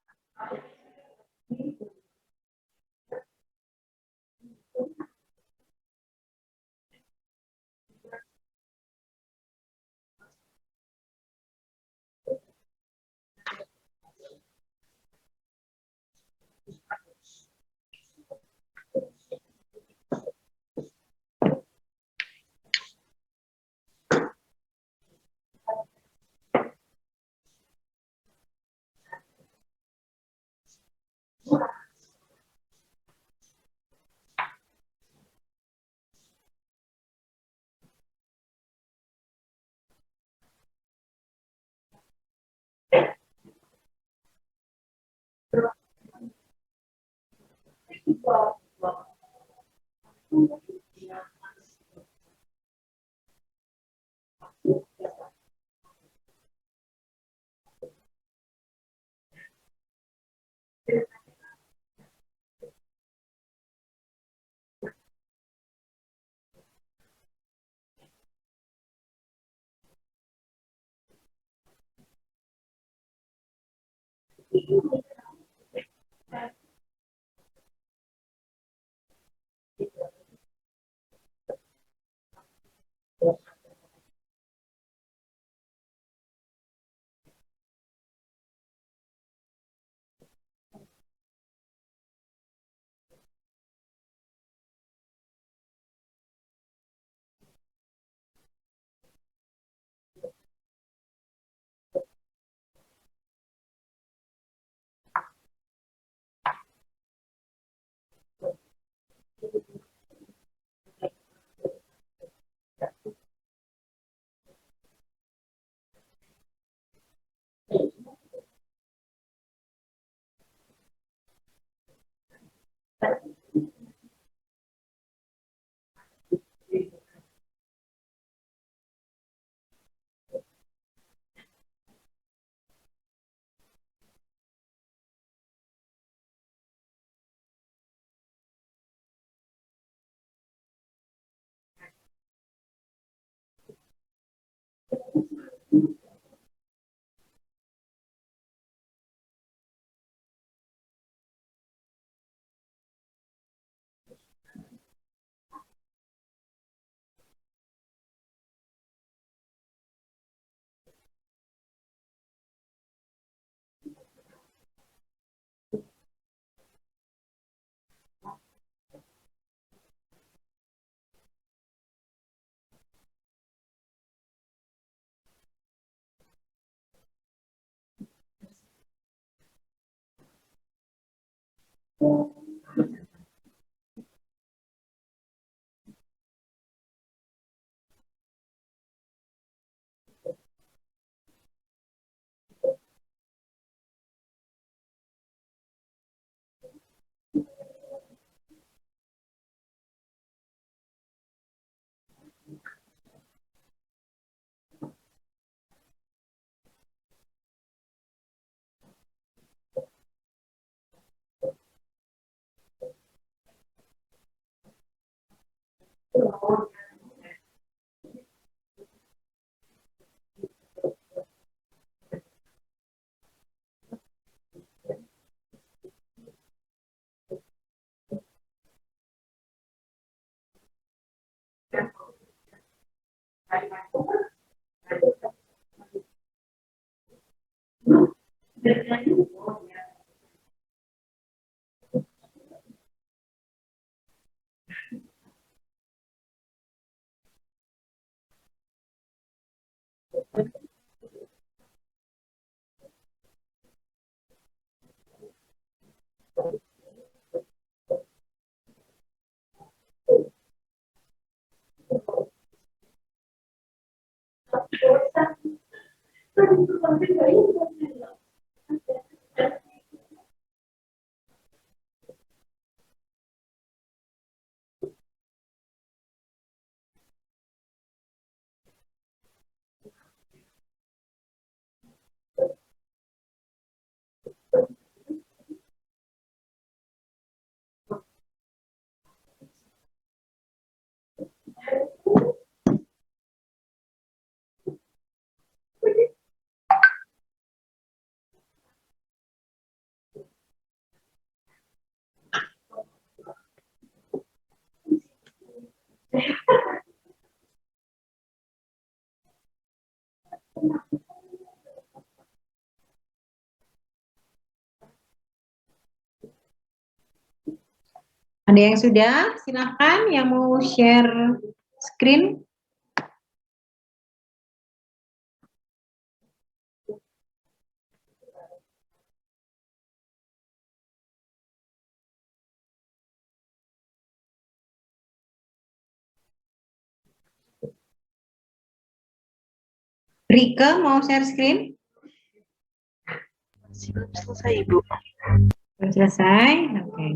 Ada yang sudah? Silahkan yang mau share screen. Rika mau share screen? Belum selesai, Ibu. Belum selesai? Oke.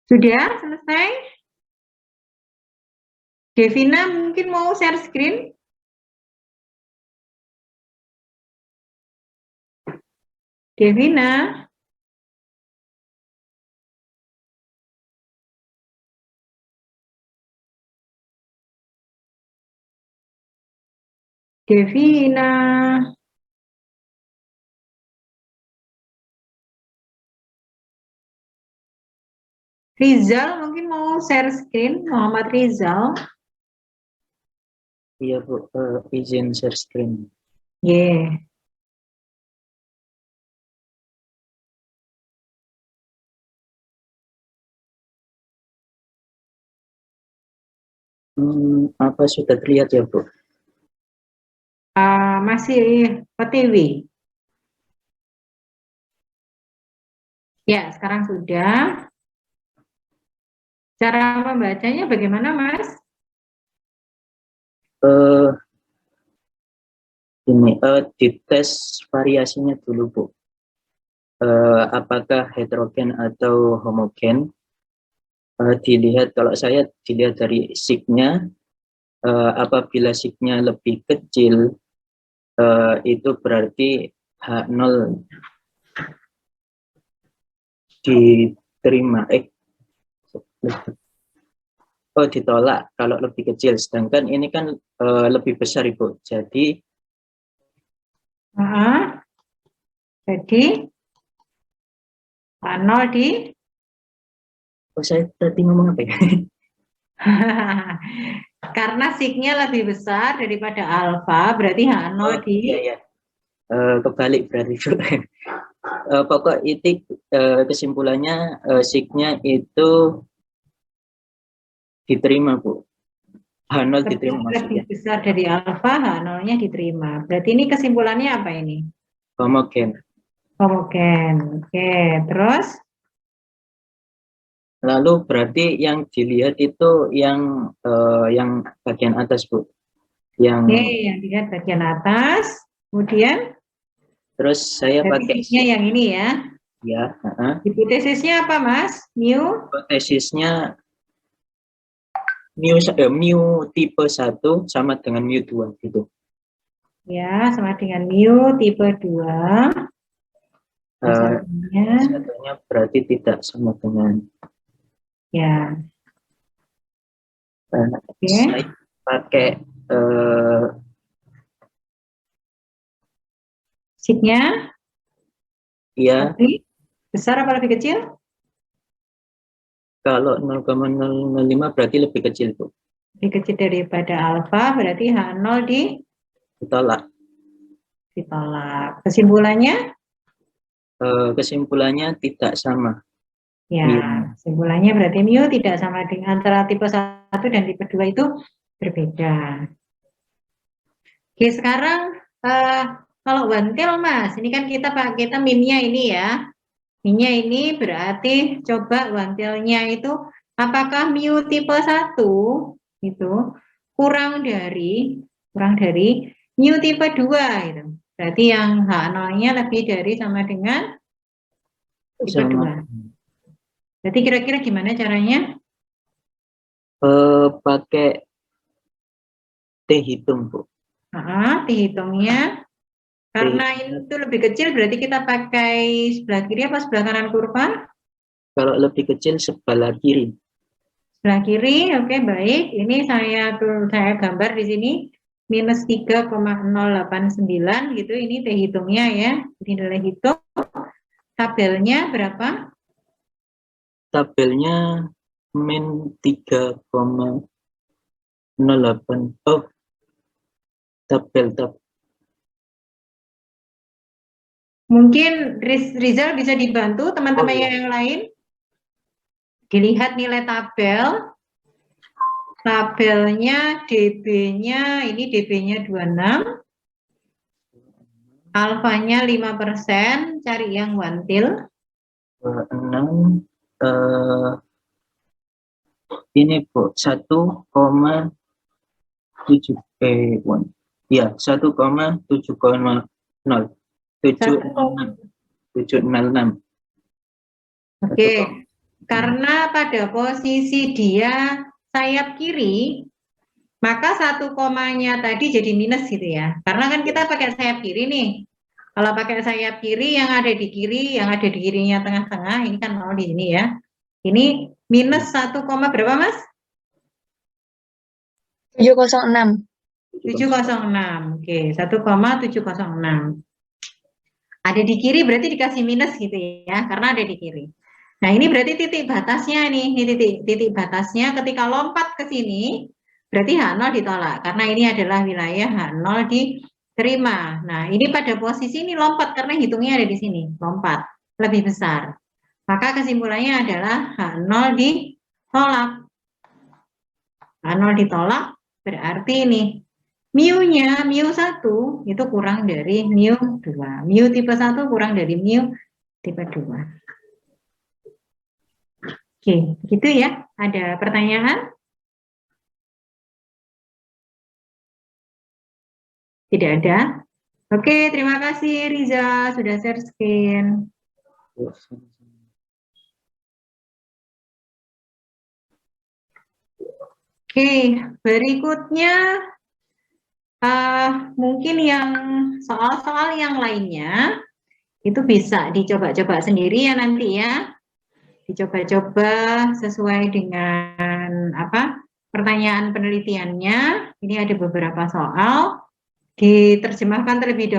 Sudah selesai? Devina mungkin mau share screen? Devina? Devina? Rizal mungkin mau share screen, Muhammad Rizal. Iya Bu, izin share screen. Yeah. Apa sudah terlihat ya Bu? Masih OTW. Ya, sekarang sudah. Cara membacanya bagaimana, Mas? Ini dites variasinya dulu Bu. Apakah heterogen atau homogen? Dilihat, kalau saya dilihat dari signya, apabila signya lebih kecil, itu berarti H0 diterima, ditolak kalau lebih kecil, sedangkan ini kan lebih besar Ibu, jadi Jadi H0 di saya tadi ngomong apa ya? karena signya lebih besar daripada alfa, berarti H0 di Iya. Kebalik berarti Bu. Pokok itu kesimpulannya signya itu diterima Bu. H0 diterima maksudnya. lebih besar dari alfa, H0-nya diterima. Berarti ini kesimpulannya apa ini? Homogen. Homogen. Oke, terus? Lalu berarti yang dilihat itu yang bagian atas Bu. Yang dilihat bagian atas. Kemudian? Terus saya pakai yang ini ya. Ya. Hipotesisnya apa Mas? Mu? Hipotesisnya mu tipe 1 sama dengan mu 2 gitu. Ya, sama dengan mu tipe 2. Satunya berarti tidak sama dengan. Ya. Saya pakai signya? Iya. Besar apa lebih kecil? Kalau 0,005 berarti lebih kecil Bu. Lebih kecil daripada alfa, berarti H0 ditolak. Kesimpulannya? Kesimpulannya tidak sama. Ya, kesimpulannya berarti mu tidak sama dengan antara tipe 1 dan tipe 2 itu berbeda. Oke, sekarang kalau wantil Mas, ini kan kita minnya ini ya. Minnya ini berarti coba wantilnya itu apakah mu tipe 1 itu kurang dari mu tipe 2 itu. Berarti yang H0-nya lebih dari sama dengan tipe 2. Berarti kira-kira gimana caranya? Pakai T hitung Bu. T hitungnya. Karena itu lebih kecil berarti kita pakai sebelah kiri apa sebelah kanan kurva? Kalau lebih kecil sebelah kiri. Sebelah kiri, oke baik. Ini saya gambar di sini minus 3,089 gitu. Ini T hitungnya ya. Ini nilai hitung. Tabelnya berapa? Tabelnya min 3,08. Oh, tabel. Mungkin Rizal bisa dibantu teman-teman yang lain. Dilihat nilai tabel. Tabelnya DB-nya, ini DB-nya 26. Alfanya 5%, cari yang wantil. 26. Ini Bu, 1,7 ya 1,706. Oke. karena pada posisi dia sayap kiri, maka 1 komanya tadi jadi minus gitu ya. Karena kan kita pakai sayap kiri nih. Kalau pakai sayap kiri, yang ada di kiri, yang ada di kirinya tengah-tengah, ini kan 0 di sini ya. Ini minus 1, berapa Mas? 706. 706. Oke, 1,706. Ada di kiri berarti dikasih minus gitu ya, karena ada di kiri. Nah, ini berarti titik batasnya nih, ini titik batasnya ketika lompat ke sini, berarti H0 ditolak, karena ini adalah wilayah H0 diterima. Nah, ini pada posisi ini lompat, karena hitungnya ada di sini, lompat, lebih besar. Maka kesimpulannya adalah H0 ditolak. H0 ditolak, berarti ini mu-nya, mu1 itu kurang dari mu2. Mu tipe 1 kurang dari mu tipe 2. Oke, gitu ya. Ada pertanyaan? Tidak ada? Oke, terima kasih Riza sudah share screen. Oke, berikutnya mungkin yang soal-soal yang lainnya itu bisa dicoba-coba sendiri ya nanti ya, dicoba-coba sesuai dengan pertanyaan penelitiannya. Ini ada beberapa soal, diterjemahkan terlebih dahulu.